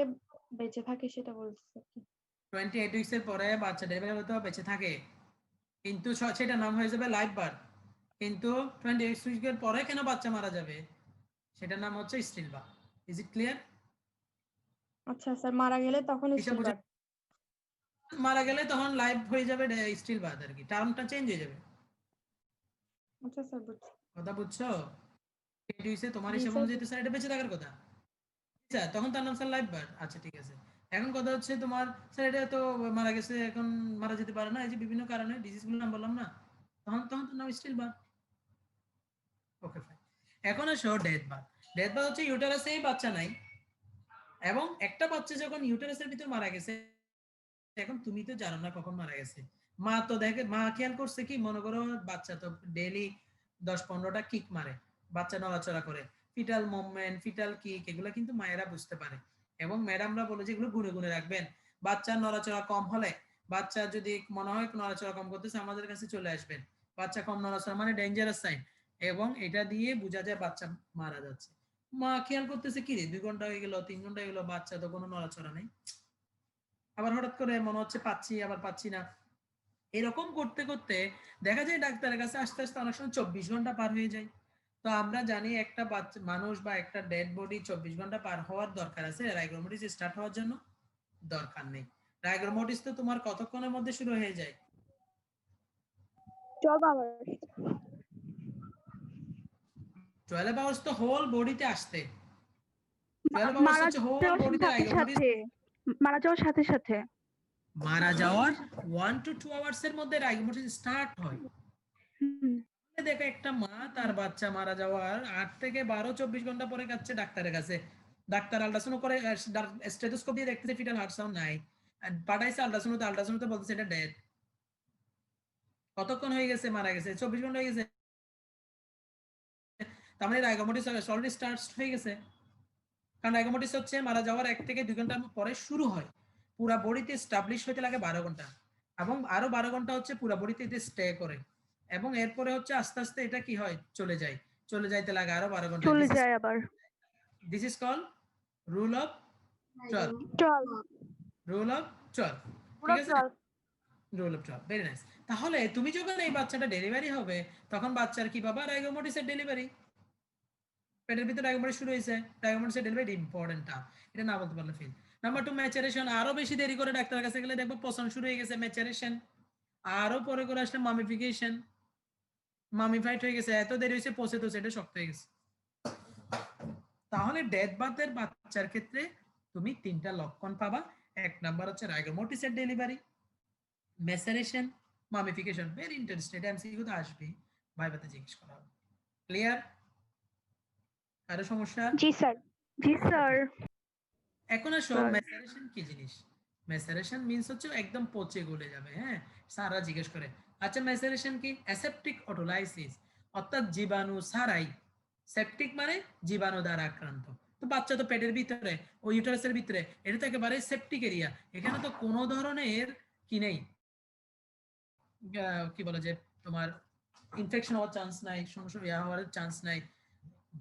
বেঁচে থাকে, সেটা বলতেছে আর কি। 28 উইকস এর পরে বাচ্চা ডেলিভারি হতে বেঁচে থাকে, কিন্তু সেটা নাম হয়ে যাবে লাইফ বার্থ। কিন্তু 28 উইকের পরে কেন বাচ্চা মারা যাবে, সেটার নাম হচ্ছে still birth. Is it clear? আচ্ছা স্যার, মারা গেলে তখন স্টিল বার্থ। মারা গেলে তখন লাইফ হয়ে যাবে স্টিল বার্থ আর কি, টার্মটা চেঞ্জ হয়ে যাবে। আচ্ছা স্যার, বুঝছি। কথা বুঝছো? এটা হইছে তোমার জি হিসাব স্যার। অনুযায়ী তো স্যার এটা বেঁচে থাকার কথা, আচ্ছা তখন তার নাম স্যার লাইফ বার্থ। আচ্ছা ঠিক আছে, এখন কথা হচ্ছে তোমার স্যার এটা তো মারা গেছে, এখন মারা যেতে পারে না, এই যে বিভিন্ন কারণে ডিজিজ গুলো নাম বললাম না, তখন তখন তো নাম স্টিল বার্থ। Okay fine. এখন আসো ডেথ বার্থ। ডেথ বার্থ হচ্ছে ইউটেরাসেই বাচ্চা নাই, এবং একটা বাচ্চা যখন ইউটেরাসের ভিতর মারা গেছে, এখন তুমি তো জানো না কখন মারা গেছে, মা তো দেখে, মা খেয়াল করছে কি, মনে করো বাচ্চা তো ডেইলি 10-15টা কিক মারে, বাচ্চা নড়াচড়া করে, ফিটাল মুভমেন্ট, ফিটাল কিক, এগুলো কিন্তু মায়েরা বুঝতে পারে, এবং ম্যাডামরা বলে যে এগুলো গুনে গুনে রাখবেন। বাচ্চার নড়াচড়া কম হলে, বাচ্চা যদি মনে হয় নড়াচড়া কম করতেছে, আমাদের কাছে চলে আসবেন। বাচ্চা কম নড়াচড়া মানে ডেঞ্জারাস সাইন, এবং এটা দিয়ে বোঝা যায় বাচ্চা মারা যাচ্ছে। মা খেয়াল করতেছে কি রে, 2 ঘন্টা হয়ে গেল, 3 ঘন্টা হয়ে গেল, বাচ্চা তো কোনো নড়াচড়া নেই, আবার হঠাৎ করে মনে হচ্ছে পাচ্ছি, আবার পাচ্ছি না, এরকম করতে করতে দেখা যায় ডাক্তারের কাছে আস্তে আস্তে অনেক সময় 24 ঘন্টা পার হয়ে যায়। তো আমরা জানি একটা বাচ্চা মানুষ বা একটা ডেড বডি 24 ঘন্টা পার হওয়ার দরকার আছে, রাইগোমোটিস স্টার্ট হওয়ার জন্য দরকার নেই। রাইগোমোটিস তো তোমার কতক্ষণের মধ্যে শুরু হয়ে যায়? 12 আওয়ার্স। 12 আওয়ার্স তো হোল বডিতে আসতে, 12 আওয়ার্স হচ্ছে হোল বডিতে রাইগোমোটিস। মারা যাওয়ার সাথে সাথে মারা যাওয়ার 1 to 2 আওয়ার্স এর মধ্যে রাইগোমোটিস স্টার্ট হয়। দেখো একটা মা তার বাচ্চা মারা যাওয়ার 8 থেকে 12-24 ঘন্টা পরে যাচ্ছে ডাক্তারের কাছে, ডাক্তার আল্ট্রাসাউন্ড করে, স্টেথোস্কোপ দিয়ে দেখতেছে ফিটাল হার্ট সাউন্ড নাই, পাঠাইছে আল্ট্রাসাউন্ডে, আল্ট্রাসাউন্ডে বলতেছে এটা ডেড। কতক্ষণ হয়ে গেছে মারা গেছে? 24 ঘন্টা হয়ে গেছে, তার মানে রাইগোমোটিস অলরেডি স্টার্ট হয়ে গেছে। কারণ রাইগোমোটিস হচ্ছে মারা যাওয়ার 1 থেকে 2 ঘন্টা পরে শুরু হয়, পুরো বডিতে এস্টাবলিশ হতে লাগে 12 ঘন্টা, এবং আরো 12 ঘন্টা হচ্ছে পুরো বডিতে স্টে করে, এবং এরপরে হচ্ছে আস্তে আস্তে এটা কি হয়, চলে যাইতে লাগে আরো 12 ঘন্টা। চলে যায় আবার। This is call rule of 12। 12 rule of 12, ঠিক আছে? Rule of 12, very nice. তাহলে তুমি যখন এই বাচ্চাটা ডেলিভারি হবে, তখন বাচ্চার কি বাবা রাইগোমোটিসের ডেলিভারি, পেটের ভিতরে রাইগোমোটিস শুরু হয়েছে, রাইগোমোটিসের ডেলিভারি ইম্পর্টেন্ট টার্ম, এটা না বলতে পারলে ফেল। নাম্বার 2 ম্যাচুরেশন, আরো বেশি দেরি করে ডাক্তারের কাছে গেলে দেখবো পচন শুরু হয়ে গেছে, ম্যাচুরেশন। আরো পরে করে আসলে মামিফিকেশন, মামিফাইড হয়ে গেছে, এত দেরি হয়েছে পচে তো সেটা শক্ত হয়ে গেছে। তাহলে ডেথ বার্থের বাচ্চার ক্ষেত্রে তুমি তিনটা লক্ষণ পাবা। এক নাম্বার হচ্ছে রাইগোমোটিসের delivery, maceration, mummification. Very interested, MCQ তো আসবেই, ভাইভাতে জিজ্ঞেস করা হবে। ক্লিয়ার? কারো সমস্যা? জি স্যার। জি স্যার। এখন আসো স্যার। ম্যাসারেশন কি জিনিস। ম্যাসারেশন মিন্স হচ্ছে একদম পচে গলে যাবে। হ্যাঁ, স্যাররা জিজ্ঞেস করে আচ্ছা ম্যাসারেশন কি? অ্যাসেপ্টিক অটোলাইসিস, অর্থাৎ জীবাণু ছাড়াই। সেপটিক মানে জীবাণু দ্বারা আক্রান্ত। তো বাচ্চা তো পেটের ভিতরে, ওই ইউটারাসের ভিতরে, এটা তো একেবারে সেপটিক এরিয়া। এখানে তো কোনো ধরনের কি নেই, কি বলে যে তোমার ইনফেকশন হওয়ার চান্স নাই, সমস্যা হওয়ার চান্স নাই।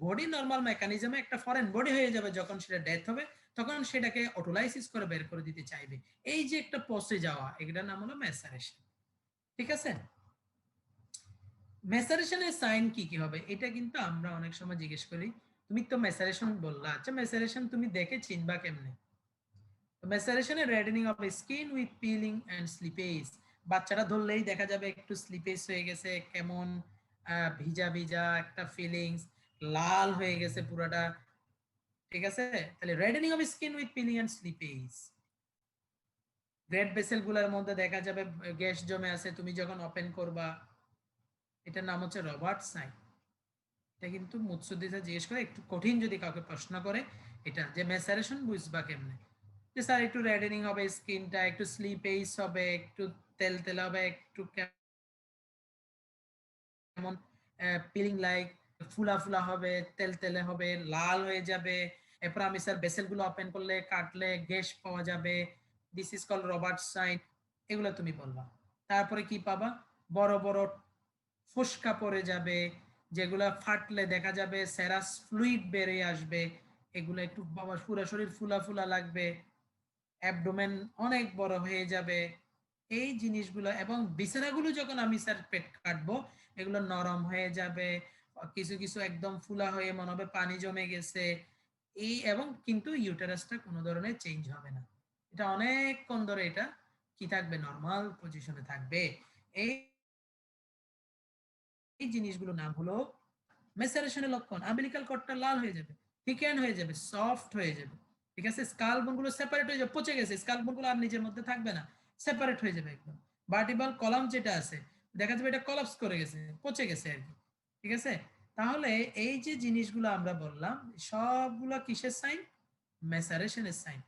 বডি নরমাল মেকানিজমে একটা ফরেন বডি হয়ে যাবে, যখন সেটা ডেথ হবে তখন সেটাকে অটোলাইসিস করে বের করে দিতে চাইবে। এই যে একটা পচে যাওয়া, এটার নাম হলো ম্যাসারেশন। ঠিক আছে? ম্যাসারেশনের সাইন কি কি হবে, এটা কিন্তু আমরা অনেক সময় জিজ্ঞেস করি। তুমি তো ম্যাসারেশন বললা, আচ্ছা ম্যাসারেশন তুমি দেখে চিনবা কেমনে? ম্যাসারেশনে reddening of skin with peeling and slippage. বাচ্চাটা ধরলেই দেখা যাবে একটু স্লিপেজ হয়ে গেছে, কেমন ভিজা ভিজা একটা ফিলিংস, লাল হয়ে গেছে পুরোটা। ঠিক আছে? তাহলে reddening of skin with peeling and slippage. Red vessel গুলোর মধ্যে দেখা যাবে গ্যাস জমে আছে, তুমি যখন ওপেন করবা, এটার নাম হচ্ছে রবার্ট সাইন। এটা কিন্তু মুৎসুদ্দিসা জিজ্ঞেস করে, একটু কঠিন যদি কাউকে প্রশ্ন করে, এটা যে ম্যাসারেশন বুঝবা কেমনে, যে স্যার একটু রেডেনিং হবে স্কিনটা, একটু স্লিপেজ হবে, একটু তেল তেল হবে, একটু কেমন পিলিং লাইক, ফুলা ফুলা হবে, তেল তেলে হবে, লাল হয়ে যাবে। এরপর আমি স্যার ভেসেল গুলো ওপেন করলে কাটলে গ্যাস পাওয়া যাবে, this is called Robert sign. এগুলো তুমি বলবা। তারপরে কি পাবা? বড় বড় ফোসকা পড়ে যাবে, যেগুলা ফাটলে দেখা যাবে সেরাস ফ্লুইড বেরিয়ে আসবে। এগুলো একটু বাবা পুরো শরীর ফুলা ফুলা লাগবে, অ্যাবডোমেন অনেক বড় হয়ে যাবে, এই জিনিসগুলো। এবং বিছানাগুলো যখন আমি স্যার পেট কাটবো, এগুলো নরম হয়ে যাবে, কিছু কিছু একদম ফুলা হয়ে মনে হবে পানি জমে গেছে। এই এবং কিন্তু ইউটেরাসটা কোনো ধরনের চেঞ্জ হবে না, এটা অনেকক্ষণ ধরে এটা কি থাকবে, নরমাল পজিশনে থাকবে। এই এই জিনিসগুলো নাম হলো মেসারেশনের লক্ষণ। আম্বিলিকাল কর্ডটা লাল হয়ে যাবে, থিকেন হয়ে যাবে, সফট হয়ে যাবে। ঠিক আছে? স্কাল বোন গুলো সেপারেট হয়ে যাবে, পচে গেছে, স্কাল বোন গুলো আর নিজের মধ্যে থাকবে না, সেপারেট হয়ে যাবে একদম। ভার্টিব্রাল কলাম যেটা আছে দেখা যাবে এটা কলাপস করে গেছে, পচে গেছে আর কি। ঠিক আছে? তাহলে এই যে জিনিসগুলো আমরা বললাম সবগুলো কিসের সাইন? মেসারেশনের সাইন।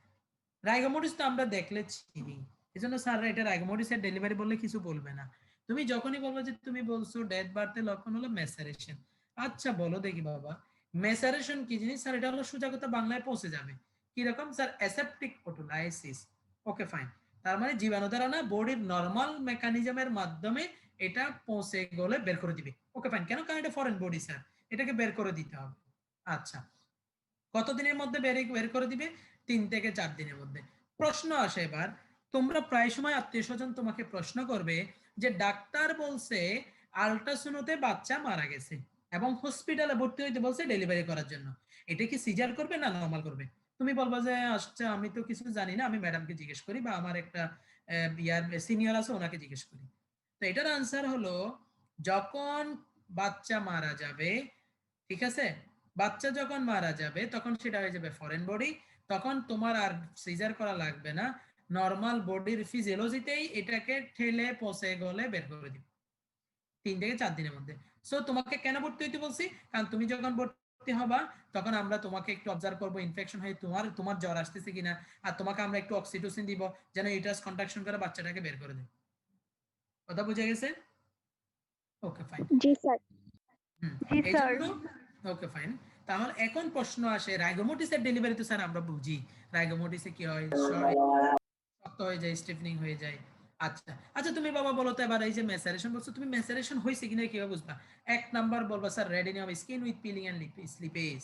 রাইগোমোটিস তো আমরা দেখলে চিনি, এজন্য স্যার এটা রাইগোমোটিসের ডেলিভারি বললে কিছু বলবে না। তুমি যখনই বলবে যে তুমি বলছো ডেথ বার্থের লক্ষণ হলো মেসারেশন, আচ্ছা বলো দেখি বাবা মেসারেশন কি জিনিস? স্যার এটা হলো সোজা কথা বাংলায় পৌঁছে যাবে কি রকম sir? Aseptic autolysis. Okay fine. তার মানে জীবাণু দ্বারা না, বডির নরমাল মেকানিজমের মাধ্যমে এটা পৌঁছে গেলে বের করে দিবে। Okay fine. কেন? কারণ এটা ফরেন বডি স্যার, এটাকে বের করে দিতে হবে। আচ্ছা, কতদিনের মধ্যে বের করে দিবে? 3 থেকে 4 দিনের মধ্যে। প্রশ্ন আসে এবার, তোমরা প্রায় সময় আত্মীয় স্বজন তোমাকে প্রশ্ন করবে যে ডাক্তার বলছে আল্ট্রাসাউন্ডে বাচ্চা মারা গেছে এবং হসপিটালে ভর্তি হইতে বলছে ডেলিভারি করার জন্য, এটা কি সিজার করবে না নরমাল করবে? তুমি বলবা যে আচ্ছা আমি তো কিছু জানি না, আমি ম্যাডামকে জিজ্ঞেস করি বা আমার একটা ইয়ার সিনিয়র আছে ওনাকে জিজ্ঞেস করি। তো এটার আনসার হলো, যখন বাচ্চা মারা যাবে, ঠিক আছে, বাচ্চা যখন মারা যাবে তখন সেটা হয়ে যাবে ফরেন বডি, তখন তোমার আর সিজার করা লাগবে না, নরমাল বডির ফিজিওলজিতেই এটাকে ঠেলে পচে গলে বের করে দিবে 3 থেকে 4 দিনের মধ্যে। সো তোমাকে কেন ভর্তি হইতে বলছি? কারণ তুমি যখন ভর্তি হবা তখন আমরা তোমাকে একটু অবজার্ভ করবো ইনফেকশন হয়ে তোমার জ্বর আসতেছে কিনা, আর তোমাকে আমরা একটু অক্সিটোসিন দিব যেন ইউটারাস কন্ট্রাকশন করে বাচ্চাটাকে বের করে দেয়। কথা বুঝে গেছে? Okay fine. জি স্যার। জি এই স্যার। জন্য ওকে ফাইন। তাহলে এখন প্রশ্ন আসে, রাইগোমোটিসের ডেলিভারি তো স্যার আমরা বুঝি, রাইগোমোটিসে কি হয়? শক্ত হয়ে যায়, স্টিফনিং হয়ে যায়। আচ্ছা আচ্ছা, তুমি বাবা বলো তো এবার, এই যে ম্যাসারেশন বলছো, তুমি ম্যাসারেশন হইছে কিনা কিভাবে বুঝবা? এক নাম্বার বলবা sir reddening of skin with peeling and slippage,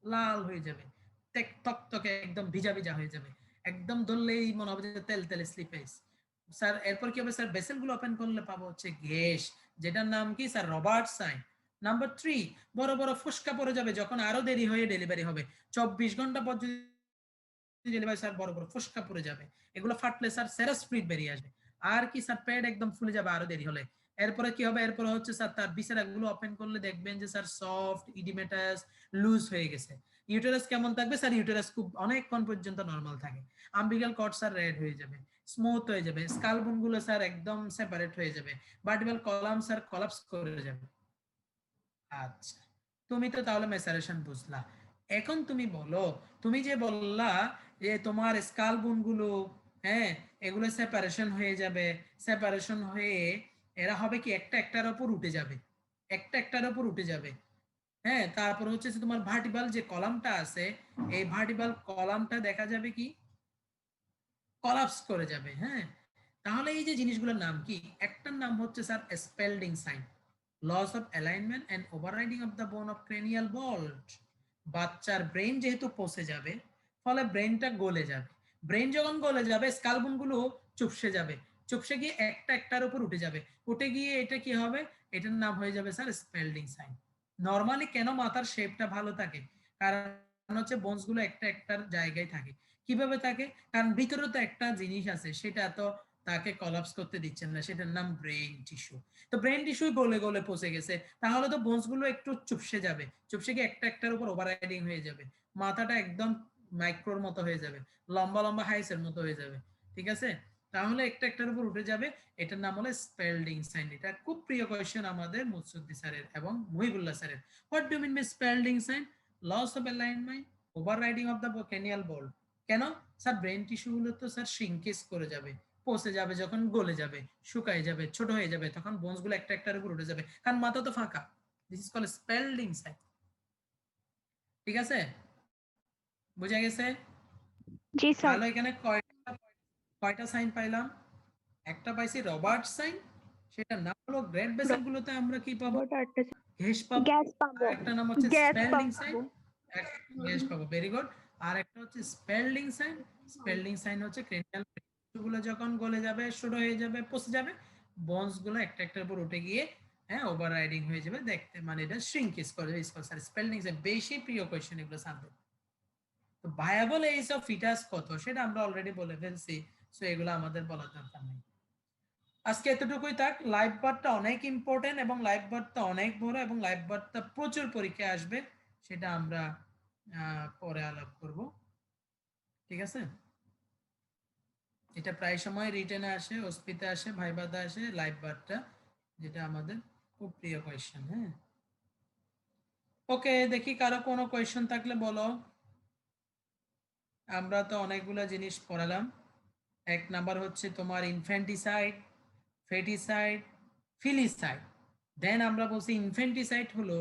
লাল হয়ে যাবে, তকতকে একদম ভিজা ভিজা হয়ে যাবে, একদম ধরলেই মনে হবে যে তেল তেলে স্লিপেজ। স্যার এরপর কি হবে স্যার? ভেসেল গুলো ওপেন করলে পাবো হচ্ছে গ্যাস, যেটার নাম কি স্যার? Robert sign. নাম্বার 3, বড় বড় ফুসকা পড়ে যাবে যখন আরো দেরি হয়ে ডেলিভারি হবে, 24 ঘন্টা পর যদি ডেলিভারি স্যার বড় বড় ফুসকা পড়ে যাবে, এগুলো ফাটলে স্যার সেরাস ফ্লুইড বেরিয়ে আসবে। আর কি স্যার? পেট একদম ফুলে যাবে আরো দেরি হলে। এরপরে কি হবে? এরপরে হচ্ছে স্যার তার বিছানাগুলো ওপেন করলে দেখবেন যে স্যার সফট, ইডিমেটাস, লুজ হয়ে গেছে। ইউটেরাস কেমন থাকবে স্যার? ইউটেরাস খুব অনেকক্ষণ পর্যন্ত নরমাল থাকে। আম্বিকাল কর্ড স্যার রেড হয়ে যাবে, স্মুথ হয়ে যাবে, স্কাল বোন গুলো স্যার একদম সেপারেট হয়ে যাবে, ভার্টিব্রাল কলাম স্যার কোলাপস করে যাবে। আচ্ছা, তুমি তো তাহলে মেসারেশন বুঝলা। এখন তুমি বলো, তুমি যে বললা যে তোমার স্কাল বোন গুলো, হ্যাঁ, এগুলো সেপারেশন হয়ে যাবে, সেপারেশন হয়ে এরা হবে কি একটা একটার উপর উঠে যাবে, একটা একটার উপর উঠে যাবে। হ্যাঁ, তারপর হচ্ছে যে তোমার ভার্টিবাল যে কলামটা আছে, এই ভার্টিবাল কলামটা দেখা যাবে কি কোলাপস করে যাবে। হ্যাঁ, তাহলে এই যে জিনিসগুলোর নাম কি? একটার নাম হচ্ছে sir Spalding sign, loss of alignment and overriding of the bone of cranial vault. বাচ্চার ব্রেন যেহেতু পচে যাবে, ফলে ব্রেনটা গলে যাবে। ব্রেন যখন গলে যাবে, স্কাল বোন গুলো চুপসে যাবে, চুপসে গিয়ে একটা একটার উপর উঠে যাবে, উঠে গিয়ে এটা কি হবে? এটার নাম হয়ে যাবে স্যার স্পেলডিং সাইন। নরমালি কেন মাথার শেপটা ভালো থাকে? কারণ হচ্ছে বোনস গুলো একটা একটার জায়গায় থাকে। কিভাবে থাকে? কারণ ভিতরে তো একটা জিনিস আছে, সেটা তো তাকে কলাপস করতে দিচ্ছেন না, সেটার নাম ব্রেন টিস্যু। তো ব্রেন টিস্যু গলে গলে পচে গেছে, তাহলে তো বোনস গুলো একটু চুপসে যাবে, চুপসে গিয়ে একটা একটার উপর ওভাররাইডিং হয়ে যাবে, মাথাটা একদম মাইক্রোর মতো হয়ে যাবে, লম্বা লম্বা হাইসের মতো হয়ে যাবে। ঠিক আছে, তাহলে একটা একটার উপর উঠে যাবে, এটার নাম হলো স্পেলডিং সাইন। এটা খুব প্রিয় কোয়েশ্চেন আমাদের মুসুদ্দি স্যারের এবং মুহিবুল্লাহ স্যারের। What do mean by Spalding sign? Loss of alignment, overriding of the cranial vault. কেন স্যার? ব্রেন টিস্যু গুলো তো স্যার শ্রিঙ্কেজ করে যাবে, পচে যাবে, যখন গলে যাবে, শুকায় যাবে, ছোট হয়ে যাবে, তখন বোনস গুলো একটা একটার উপর উঠে যাবে, কারণ মাথা তো ফাঁকা। This is called Spalding sign. ঠিক আছে, বুঝা গেছে? জি স্যার। তাহলে এখানে কয়টা কয়টা সাইন পাইলাম? একটা পাইছি রবার্ট সাইন, সেটা নাম হলো গ্রেট ভেসেল গুলোতে আমরা কি পাবো? ঘেঁষ পাবো। গ্যাস পাবো, আর একটা নাম হচ্ছে গ্যাস স্পেলডিং সাইন, পাবো। গ্যাস পাবো, ভেরি গুড। আর একটা হচ্ছে স্পেলডিং সাইন। স্পেলডিং সাইন হচ্ছে ক্রেনিয়াল গুলো যখন গলে যাবে, ছোট হয়ে যাবে, পচে যাবে, বোনস গুলো একটা একটার উপর উঠে গিয়ে, হ্যাঁ, ওভাররাইডিং হয়ে যাবে, দেখতে মানে এটা শ্রিঙ্কেজ করে। স্যার স্পেলডিং সাইন বেশি প্রিয় কোশ্চেন এগুলো সামনে। তো ভায়াবল এজ অফ ফিটাস কত, সেটা আমরা অলরেডি বলে ফেলছি, সো এগুলো আমাদের বলার দরকার নেই। আজকে এতটুকুই থাক। লাইভ বারটা অনেক ইম্পর্টেন্ট এবং লাইভ বারটা অনেক বড় এবং লাইভ বারটা প্রচুর পরীক্ষায় আসবে, সেটা আমরা পরে আলাপ করব। ঠিক আছে, এটা প্রায় সময় রিটেনে আসে, ওসপিতে আসে, ভাইবাতে আসে, লাইভ বারটা, যেটা আমাদের খুব প্রিয় কোয়েশ্চেন। হ্যাঁ, ওকে, দেখি কারো কোনো কোয়েশ্চেন থাকলে বলো। আমরা তো অনেকগুলো জিনিস পড়ালাম। এক নাম্বার হচ্ছে তোমার ইনফ্যান্টিসাইড, ফেটিসাইড, ফিলিসাইড। দেন আমরা বলছি ইনফ্যান্টিসাইড হলো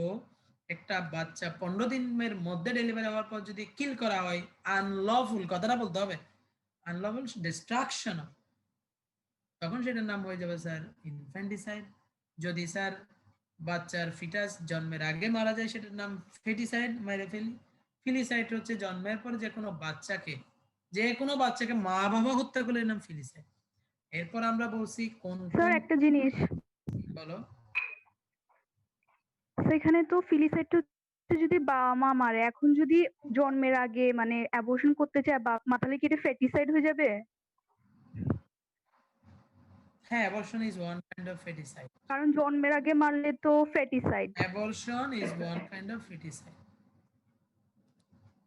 একটা বাচ্চা 15 দিনের মধ্যে ডেলিভারি হওয়ার পর যদি কিল করা হয়, আনলফুল, কথাটা বলতে হবে, আনলফুল ডিস্ট্রাকশন, তখন সেটার নাম হয়ে যাবে স্যার ইনফ্যান্টিসাইড। যদি স্যার বাচ্চার ফিটাস জন্মের আগে মারা যায়, সেটার নাম ফেটিসাইড, মেরে ফেলি। ফিলিসাইড হচ্ছে জন্মের পর যে কোনো বাচ্চাকে মা বাবা হত্যা করলে নাম ফিলিসাইড। এরপর আমরা বলছি কোন স্যার একটা জিনিস, বলো। সেখানে তো ফিলিসাইড যদি বাবা মা মারে, এখন যদি জন্মের আগে মানে অ্যাবর্শন করতে চায় বাপ মা, তাহলে কি এটা ফেটিসাইড হয়ে যাবে? হ্যাঁ, abortion is one kind of feticide. কারণ জন্মের আগে মারলে তো ফেটিসাইড। Abortion is one kind of feticide.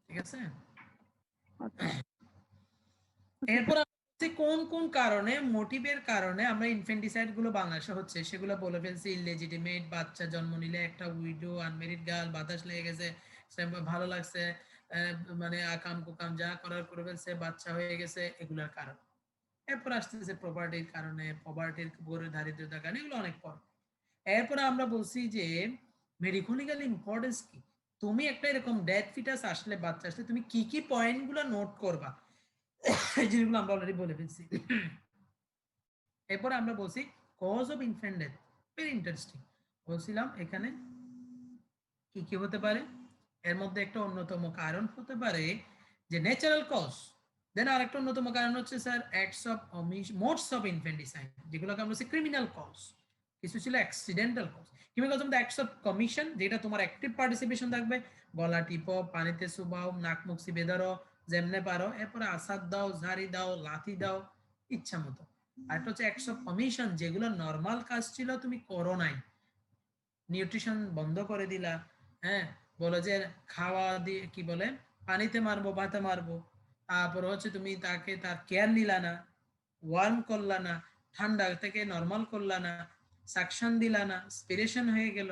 ঠিক আছে, এরপর আমরা বলছি কোন কোন কারণে, মোটিভের কারণে আমরা ইনফ্যান্টিসাইড গুলো বাংলাদেশে হচ্ছে সেগুলো বলে ফেলছি। ইললেজিটিমেট, বাচ্চা জন্ম নিলে, একটা উইডো, আনমেরিড গার্ল, বাতাস লেগে গেছে, ভালো লাগছে, মানে আকাম কুকাম যা করার করে ফেলছে, বাচ্চা হয়ে গেছে, এগুলোর কারণ। এরপর আসতেছে প্রপার্টির কারণে, প্রপার্টির গরিব দারিদ্রতার কারণে, এগুলো অনেক পর। এরপর আমরা বলছি যে মেডিকোলিক্যাল ইম্পর্টেন্স কি। তুমি একটা এরকম ডেথ ফিটাস আসলে, বাচ্চা আসলে তুমি কি কি পয়েন্ট গুলো নোট করবা, এই জিনিসগুলো আমরা অলরেডি বলে ফেলছি। এরপর আমরা বলছি cause of infant death, very interesting. বলছিলাম এখানে কি কি হতে পারে, এর মধ্যে একটা অন্যতম কারণ হতে পারে যে ন্যাচারাল কজ। দেন আরেকটা অন্যতম কারণ হচ্ছে sir acts of modes of infanticide, যেগুলোকে আমরা বলছি ক্রিমিনাল কজ। কিছু ছিল accidental cause. Criminal cause acts of commission, যেটা তোমার অ্যাক্টিভ পার্টিসিপেশন থাকবে, গলা টিপো, পানিতে চুবাও, নাক মুখ চিপে ধরো, যেমনে পারো, এরপরে আসাদ দাও, ঝাড়ি দাও, লাথি দাও, ইচ্ছা মতো। আরেকটা হচ্ছে অ্যাক্টস অফ কমিশন, যেগুলো নর্মাল কাজ ছিল তুমি করো নাই, নিউট্রিশন বন্ধ করে দিলা, হ্যাঁ, বলে যে খাওয়া দিয়ে কি বলে পানিতে মারবো ভাতে মারবো, তারপর হচ্ছে তুমি তাকে তার কেয়ার নিলা না, ওয়ার্ম করলা না, ঠান্ডা থেকে নরমাল করলা না, সাকশন দিলা না, স্পিরেশন হয়ে গেল,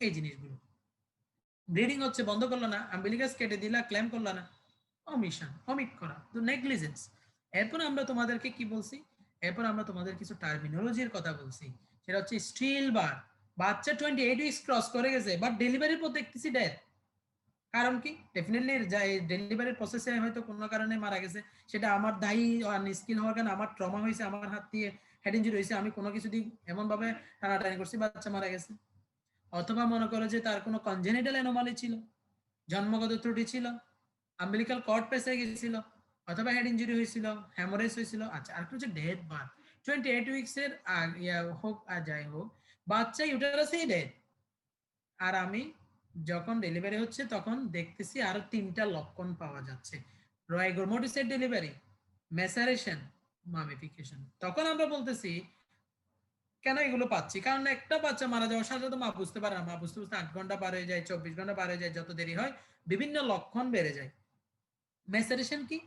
এই জিনিসগুলো। ব্লিডিং হচ্ছে বন্ধ করলো না, আম্বিলিকাস কেটে দিলা, ক্লেম করলা না, অমিশন, অমিট করা, তো নেগলিজেন্স। এরপর আমরা তোমাদেরকে কি বলছি, এরপর আমরা তোমাদের কিছু টার্মিনোলজির কথা বলছি, সেটা হচ্ছে স্টিল বার। বাচ্চা 28 উইকস ক্রস করে গেছে, বাট ডেলিভারির পর দেখতেছি ডেথ। কারণ কি? ডেফিনেটলি ডেলিভারির প্রসেসে হয়তো কোনো কারণে মারা গেছে, সেটা আমার দায়ী আনস্কিল হওয়ার কারণে, আমার ট্রমা হয়েছে, আমার হাত দিয়ে হেড ইনজুরি হয়েছে, আমি কোনো কিছু দিয়ে এমন ভাবে টানাটানি করছি বাচ্চা মারা গেছে। অথবা মনে করো যে তার কোনো কনজেনিটাল অ্যানোমালি ছিল, জন্মগত ত্রুটি ছিল, আম্বিলিকাল কর্ড পেঁচে গেছিল, অথবা হেড ইনজুরি হয়েছিল, হ্যামোরেজ হয়েছিল। আচ্ছা, আরেকটা হচ্ছে ডেথ বার। 28 উইকস এর হোক আর যাই হোক, বাচ্চা ইউটারাসেই ডেথ। আর আমি যখন ডেলিভারি হচ্ছে তখন দেখতেছি আরো 3টা লক্ষণ পাওয়া যাচ্ছে, রাইগর মর্টিসের ডেলিভারি, ম্যাসারেশন, মামিফিকেশন। তখন আমরা বলতেছি কেন এগুলো পাচ্ছি, কারণ একটা বাচ্চা মারা যাওয়ার সাথে সাথে মা বুঝতে পারে না, মা বুঝতে বুঝতে 8 ঘন্টা পার হয়ে যায়, 24 ঘন্টা পার হয়ে যায়, যত দেরি হয় বিভিন্ন লক্ষণ বেড়ে যায়। ম্যাসারেশন কি?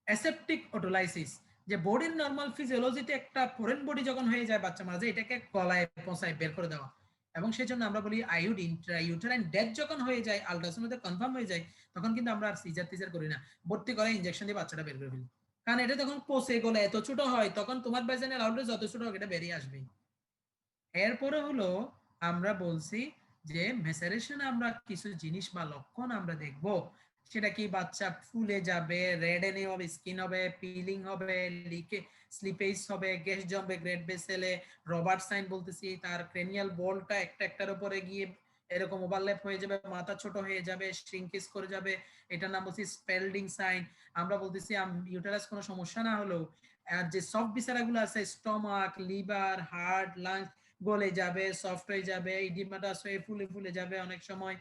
অ্যাসেপ্টিক অটোলাইসিস, যে বডির নরমাল ফিজিওলজিতে একটা ফরেন বডি যখন হয়ে যায় বাচ্চা মারা যায়, এটাকে গলায় পৌঁছায় বের করে দেওয়া। এবং সেই জন্য আমরা বলি আইউড ইন্ট্রাইউটেরাইন ডেথ যখন হয়ে যায়, আল্ট্রাসাউন্ডে কনফার্ম হয়ে যায়, তখন কিন্তু আমরা আর সিজার টিজার করি না, ভর্তি করে ইনজেকশন দিয়ে বাচ্চাটা বের করে ফেলি। কারণ এটা তখন পচে গলে এত ছোট হয়, তখন তোমার ভ্যাজাইনাল আউটলেট যত ছোট হোক এটা বেরিয়ে আসবে। এরপরে হলো আমরা বলছি যে ম্যাসারেশন আমরা কিছু জিনিস বা লক্ষণ আমরা দেখব, সেটা কি? বাচ্চা ফুলে যাবে, রেডেনিং হবে, স্কিন হবে, পিলিং হবে, লিকে স্লিপেজ হবে, গ্যাস জমবে গ্রেড ভেসেলে, রবার্ট সাইন বলতেছি, তার ক্রেনিয়াল বলটা একটা একটার উপরে গিয়ে এরকম ওভারল্যাপ হয়ে যাবে, মাথা ছোট হয়ে যাবে, শ্রিঙ্কেজ করে যাবে, এটার নাম বলছি স্পেলডিং সাইন। আমরা বলতেছি ইউটেরাস কোনো সমস্যা না হলেও আর যে সফট বিসারাগুলো আছে, স্টমাক, লিভার, হার্ট, লাংস গলে যাবে, সফট হয়ে যাবে, ইডিমাটাস হয়ে ফুলে ফুলে যাবে অনেক সময়।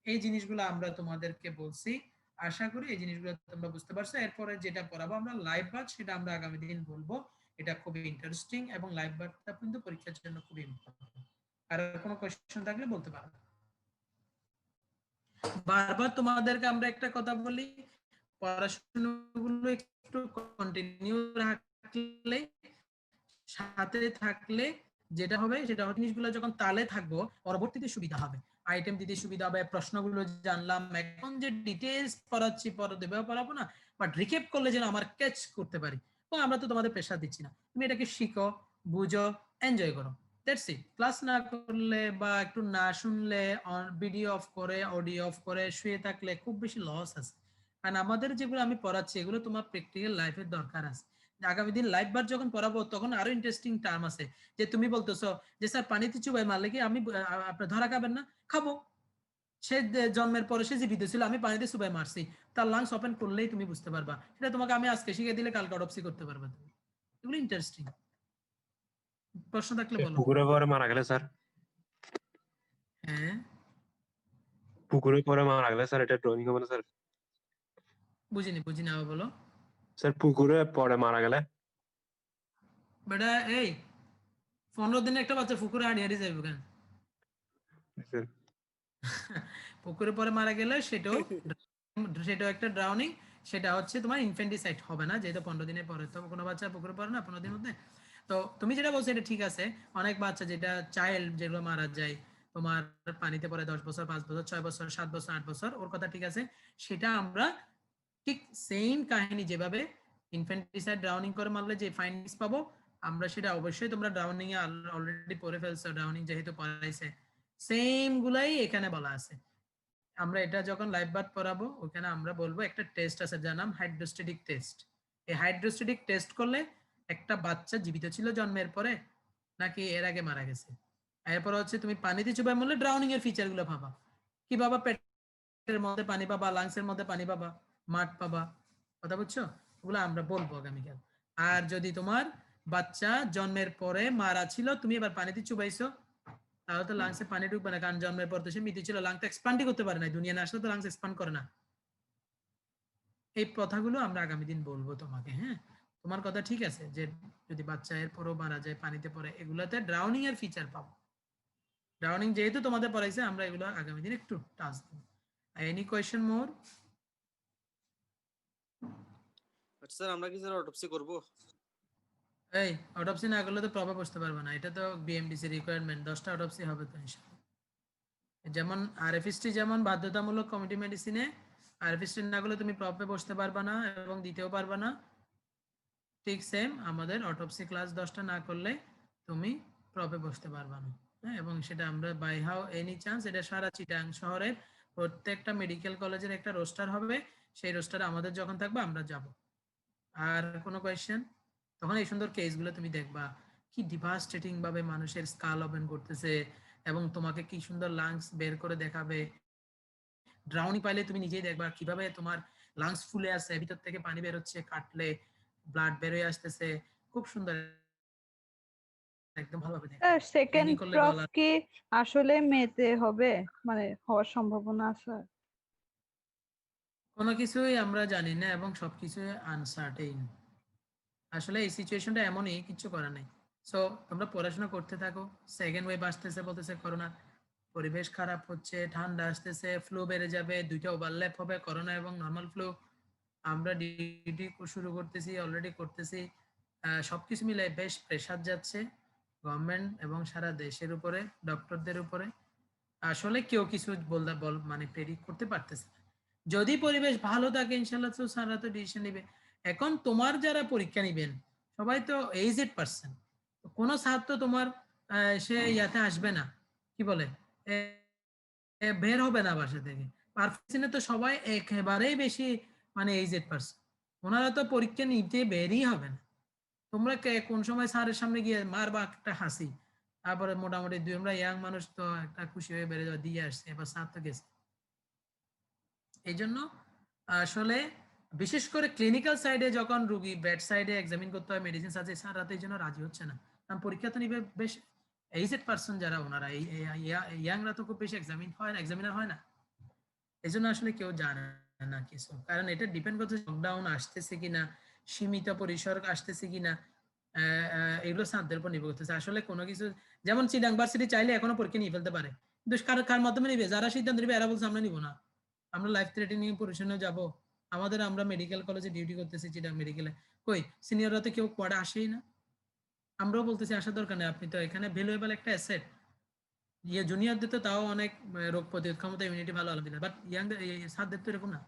এই জিনিসগুলো আমরা তোমাদেরকে বলছি, আশা করি এই জিনিসগুলো তোমরা বুঝতে পারছো। এরপরে যেটা পড়াবো আমরা লাইভ বার্ড, সেটা আমরা আগামী দিন বলবো। এটা খুবই ইন্টারেস্টিং এবং লাইভ বার্ডটা কিন্তু পরীক্ষার জন্য খুবই ইম্পর্টেন্ট। আর কোনো কোশ্চেন থাকলে বলতে পারো। বারবার তোমাদেরকে আমরা একটা কথা বলি, পড়াশোনাগুলো একটু কন্টিনিউ রাখলে, সাথে থাকলে যেটা হবে সেটা হচ্ছে জিনিসগুলো যখন তালে থাকবো পরবর্তীতে সুবিধা হবে, আইটেম দিতে সুবিধা হবে, প্রশ্নগুলো জানলাম। এখন যে ডিটেইলস পড়াচ্ছি পরে দেবেও পড়াবো না, বাট রিক্যাপ করলে যেন আমার ক্যাচ করতে পারি। এবং আমরা তো তোমাদের প্রেশার দিচ্ছি না, তুমি এটাকে শিখো, বুঝো, এনজয় করো, দ্যাটস ইট। ক্লাস না করলে বা একটু না শুনলে, ভিডিও অফ করে অডিও অফ করে শুয়ে থাকলে খুব বেশি লস আছে। কারণ আমাদের যেগুলো আমি পড়াচ্ছি এগুলো তোমার প্র্যাকটিক্যাল লাইফের দরকার আছে। আগামী দিন লাইভ বার যখন পড়াবো তখন আরো ইন্টারেস্টিং টার্ম আছে, যে তুমি বলতেছো যে স্যার পানিতে চুবাই মারলে কি আমি আপনি ধরা খাবেন না? খাবো। সে জন্মের পরে সে জীবিত ছিল, আমি পানিতে চুবাই মারছি, তার লাংস ওপেন করলেই তুমি বুঝতে পারবা। সেটা তোমাকে আমি আজকে শিখে দিলে কালকে অটোপসি করতে পারবে তুমি। এগুলো ইন্টারেস্টিং। প্রশ্ন থাকলে বলো। পুকুরে পরে মারা গেলে স্যার, হ্যাঁ, পুকুরে পরে মারা গেলে স্যার এটা ড্রয়িং হবে না স্যার? বুঝিনি আবার বলো। স্যার পুকুরে পরে মারা গেলে? বেটা এই 15 দিনে একটা বাচ্চা পুকুরে হারিয়ে যাবে কেন? স্যার পুকুরে পরে মারা গেলে সেটাও একটা ড্রাউনিং। সেটা হচ্ছে তোমার ইনফেন্টিসাইড হবে না, যেহেতু 15 দিনের পরে। তো কোনো বাচ্চা পুকুরে পড়ে না 15 দিনের মধ্যে। তো তুমি যেটা বলছো এটা ঠিক আছে। অনেক বাচ্চা যেটা চাইল্ড যেগুলো মারা যায় তোমার পানিতে পড়ে 10 বছর, 5 বছর, 6 বছর, 7 বছর, 8 বছর, ওর কথা ঠিক আছে। সেটা আমরা ঠিক সেম কাহিনী, যেভাবে ইনফেন্টিসাইড ড্রাউনিং করে মারলে যে ফাইন্ডিংস পাবো, আমরা সেটা অবশ্যই তোমরা ড্রাউনিং এ অলরেডি পড়ে ফেলছো, ড্রাউনিং যেহেতু পড়াইছে সেম গুলাই এখানে বলা আছে। আমরা এটা যখন লাইভ বার্ড পড়াবো ওখানে আমরা বলবো একটা টেস্ট আছে যার নাম হাইড্রোস্ট্যাটিক টেস্ট। এই হাইড্রোস্ট্যাটিক টেস্ট করলে একটা বাচ্চা জীবিত ছিল জন্মের পরে নাকি এর আগে মারা গেছে। এরপর হচ্ছে তুমি পানিতে চুবাই মরলে ড্রাউনিং এর ফিচার গুলো পাবা। কি পাবা? পেটের মধ্যে পানি পাবা, লাংসের মধ্যে পানি পাবা, মাঠ পাবা। কথা বুঝছো? ওগুলো আমরা বলবো আগামীকাল। আর যদি তোমার বাচ্চা জন্মের পরে মারা ছিল, তুমি এবার পানিতে চুবাইছো, তাহলে তো লাংসে পানি ঢুকবে না, কারণ জন্মের পর তো সে মৃত ছিল, লাংস এক্সপান্ডই করতে পারে না, দুনিয়া না আসলে তো লাংস এক্সপান্ড করে না। এই কথাগুলো আমরা আগামী দিন বলবো তোমাকে। হ্যাঁ, তোমার কথা ঠিক আছে যে যদি বাচ্চা এর পরও মারা যায় পানিতে পড়ে, এগুলাতে ড্রাউনিং এর ফিচার পাবো। ড্রাউনিং যেহেতু তোমাদের পড়াইছে আমরা এগুলো আগামী দিন একটু টাচ দেবো। Any question more? আচ্ছা স্যার আমরা কি স্যার অটোপসি করব? এই অটোপসি না করলে তো প্রবে বসতে পারবে না, এটা তো বিএমডিসি রিকোয়ারমেন্ট, 10টা অটোপসি হবে তো ইনশাআল্লাহ। যেমন আরএফএসটি যেমন বাধ্যতামূলক কমিটি মেডিসিনে, আরএফএসটি না করলে তুমি প্রবে বসতে পারবে না এবং দিতেও পারবে না, ঠিক সেম আমাদের অটোপসি ক্লাস 10টা না করলে তুমি প্রবে বসতে পারবে না। হ্যাঁ, এবং সেটা আমরা বাই হাউ এনি চান্স এটা সারা চিটাং শহরের প্রত্যেকটা মেডিকেল কলেজের একটা রোস্টার হবে, সেই রোস্টারে আমাদের যখন থাকবে আমরা যাব। আর কোনো কোয়েশ্চেন? তখন এই সুন্দর কেসগুলো তুমি দেখবা কি ডিভাস্টেটিং ভাবে মানুষের স্কাল ওপেন করতেছে এবং তোমাকে কি সুন্দর লাংস বের করে দেখাবে। ড্রাউনি পাইলে তুমি নিজেই দেখবা কিভাবে তোমার লাংস ফুলে আছে, ভিতর থেকে পানি বের হচ্ছে, কাটলে ব্লাড বের হয়ে আসতেছে, খুব সুন্দর একদম ভালোভাবে দেখো। সেকেন্ড Training করলে প্রফ গলা- কি আসলে মেতে হবে, মানে হওয়ার সম্ভাবনা আছে? কোনো কিছুই আমরা জানি না এবং সবকিছুই আনসার্টেইন। আসলে এই সিচুয়েশনটা এমনই, কিচ্ছু করার নেই। সো তোমরা পড়াশোনা করতে থাকো। সেকেন্ড ওয়েভ আসতেছে বলতেছে করোনা, পরিবেশ খারাপ হচ্ছে, ঠান্ডা আসতেছে, ফ্লু বেড়ে যাবে, দুইটা ওভারল্যাপ হবে, করোনা এবং নর্মাল ফ্লু। আমরা ডিউটি শুরু করতেছি, অলরেডি করতেছি। সবকিছু মিলে বেশ প্রেশার যাচ্ছে গভর্নমেন্ট এবং সারা দেশের উপরে, ডক্টরদের উপরে। আসলে কেউ কিছু মানে প্রেডিক্ট করতে পারতেছে না। যদি পরিবেশ ভালো থাকে ইনশাল্লাহ তো সারা তো ডিসিশন নিবে। এখন তোমার যারা পরীক্ষা নিবেন সবাই তো এইজড পার্সন, কোনো ছাত্র তোমার সে ইয়াতে আসবে না, কি বলে বের হবে না বাসা থেকে। পারফেকশনে তো সবাই একেবারেই বেশি মানে এইজড পার্সন, ওনারা তো পরীক্ষা নিতে বেরই হবে না। তোমরা কোন সময় স্যারের সামনে গিয়ে মারবা একটা হাসি, তারপরে মোটামুটি আমরা ইয়াং মানুষ তো একটা খুশি হয়ে বেড়ে যাওয়া দিয়ে আসছে, এবার স্যার তো গেছে। এই জন্য আসলে বিশেষ করে ক্লিনিক্যাল সাইডে যখন রুগী বেড সাইডে এক্সামিন করতে হয়, মেডিসিন আছে, স্যাররা তো এই জন্য রাজি হচ্ছে না, কারণ পরীক্ষা তো নিবে বেশ এইজড পার্সন যারা, ওনারা এই ইয়াংরা তো খুব বেশি এক্সামিন হয় না, এক্সামিনার হয় না। এই জন্য আসলে কেউ জানে না কিছু, কারণ এটা ডিপেন্ড করছে লকডাউন আসতেছে কিনা, সীমিত পরিসর আসতেছে কিনা, এগুলো স্যারদের উপর নির্ভর করতেছে। আসলে কোনো কিছু যেমন চিটাং ভার্সিটি চাইলে এখনো পরীক্ষা নিয়ে ফেলতে পারে, কিন্তু কার মাধ্যমে নিবে? যারা সিদ্ধান্ত নিবে এরা বলছে আমরা নিব না, আমরা লাইফ থ্রেটেনিং পরিশনে যাব। আমরা মেডিকেল কলেজে ডিউটি করতেছি, চিটাং মেডিকেলে, কই সিনিয়ররা তো কেউ কোয়াডে আসেই না। আমরাও বলতেছি আসার দরকার নেই, আপনি তো এখানে ভ্যালুয়েবল একটা অ্যাসেট। জুনিয়রদের তো তাও অনেক রোগ প্রতিরোধ ক্ষমতা, ইমিউনিটি ভালো আলহামদুলিল্লাহ, বাট ইয়াংদের স্যারদের তো এরকম না।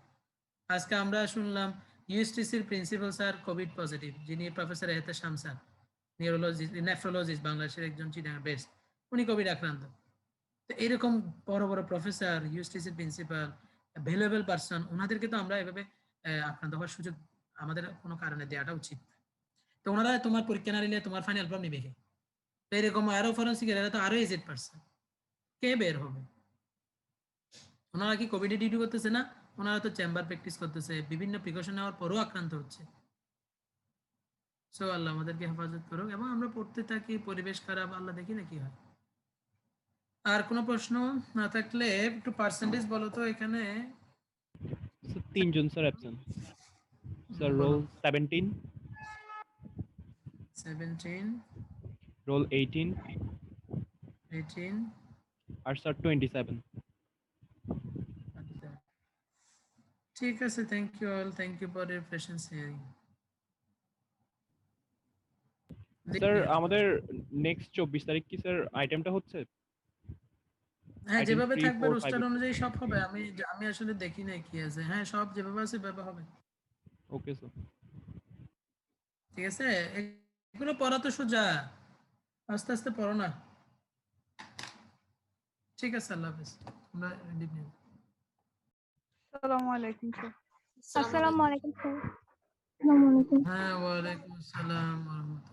আজকে আমরা শুনলাম ইউএসটিসির প্রিন্সিপাল স্যার কোভিড পজিটিভ, যিনি professor Ehtesham sir, neurologist nephrologist, বাংলাদেশের একজন চিটাং বেস্ট, উনি কোভিড আক্রান্ত। তো এরকম বড় বড় প্রফেসর, ইউএসটিসির প্রিন্সিপাল, ভ্যালুয়েবল পারসন, ওনাদেরকে তো আমরা এভাবে আক্রান্ত হওয়ার সুযোগ আমাদের কোনো কারণে দেওয়াটা উচিত। তো ওনারা তোমার পরীক্ষা না নিলে তোমার ফাইনাল ফর্ম নিবে কে? তো এরকম আরো ফরেন্সিকের, এরা তো আরো এজেড পারসন, কে বের হবে? ওনারা কি কোভিডে ডিউটি করতেছে না? ওনারা তো চেম্বার প্র্যাকটিস করতেছে, বিভিন্ন প্রিকশন নেওয়ার পরও আক্রান্ত হচ্ছে। সো আল্লাহ আমাদেরকে হেফাজত করুক এবং আমরা পড়তে থাকি, পরিবেশ খারাপ, আল্লাহ দেখি না কি হয়। আর কোনো প্রশ্ন না থাকলে একটু পার্সেন্টেজ বলো তো এখানে। তিনজন sir absent sir. Roll 17, 17, roll 18 18, আর স্যার 27। আচ্ছা ঠিক আছে, thank you all, thank you for your patience hearing. Sir আমাদের নেক্সট 24 তারিখ কি স্যার আইটেমটা হচ্ছে? হ্যাঁ, item যেভাবে 3, থাকবে 4, 5 রোস্টার অনুযায়ী সব হবে। আমি আসলে দেখি নাই কি আছে। হ্যাঁ, সব যেভাবে আছে সেভাবে হবে। Okay sir. ঠিক আছে, এগুলো পড়া তো সোজা, আস্তে আস্তে পড়ো না। ঠিক আছে, আল্লাহ হাফেজ। আমরা রিলিভ নিব। আসসালামু আলাইকুম স্যার। আসসালামু আলাইকুম স্যার। আসসালামু আলাইকুম। হ্যাঁ, ওয়ালাইকুম আসসালাম ওয়া রাহমাতুল্লাহ।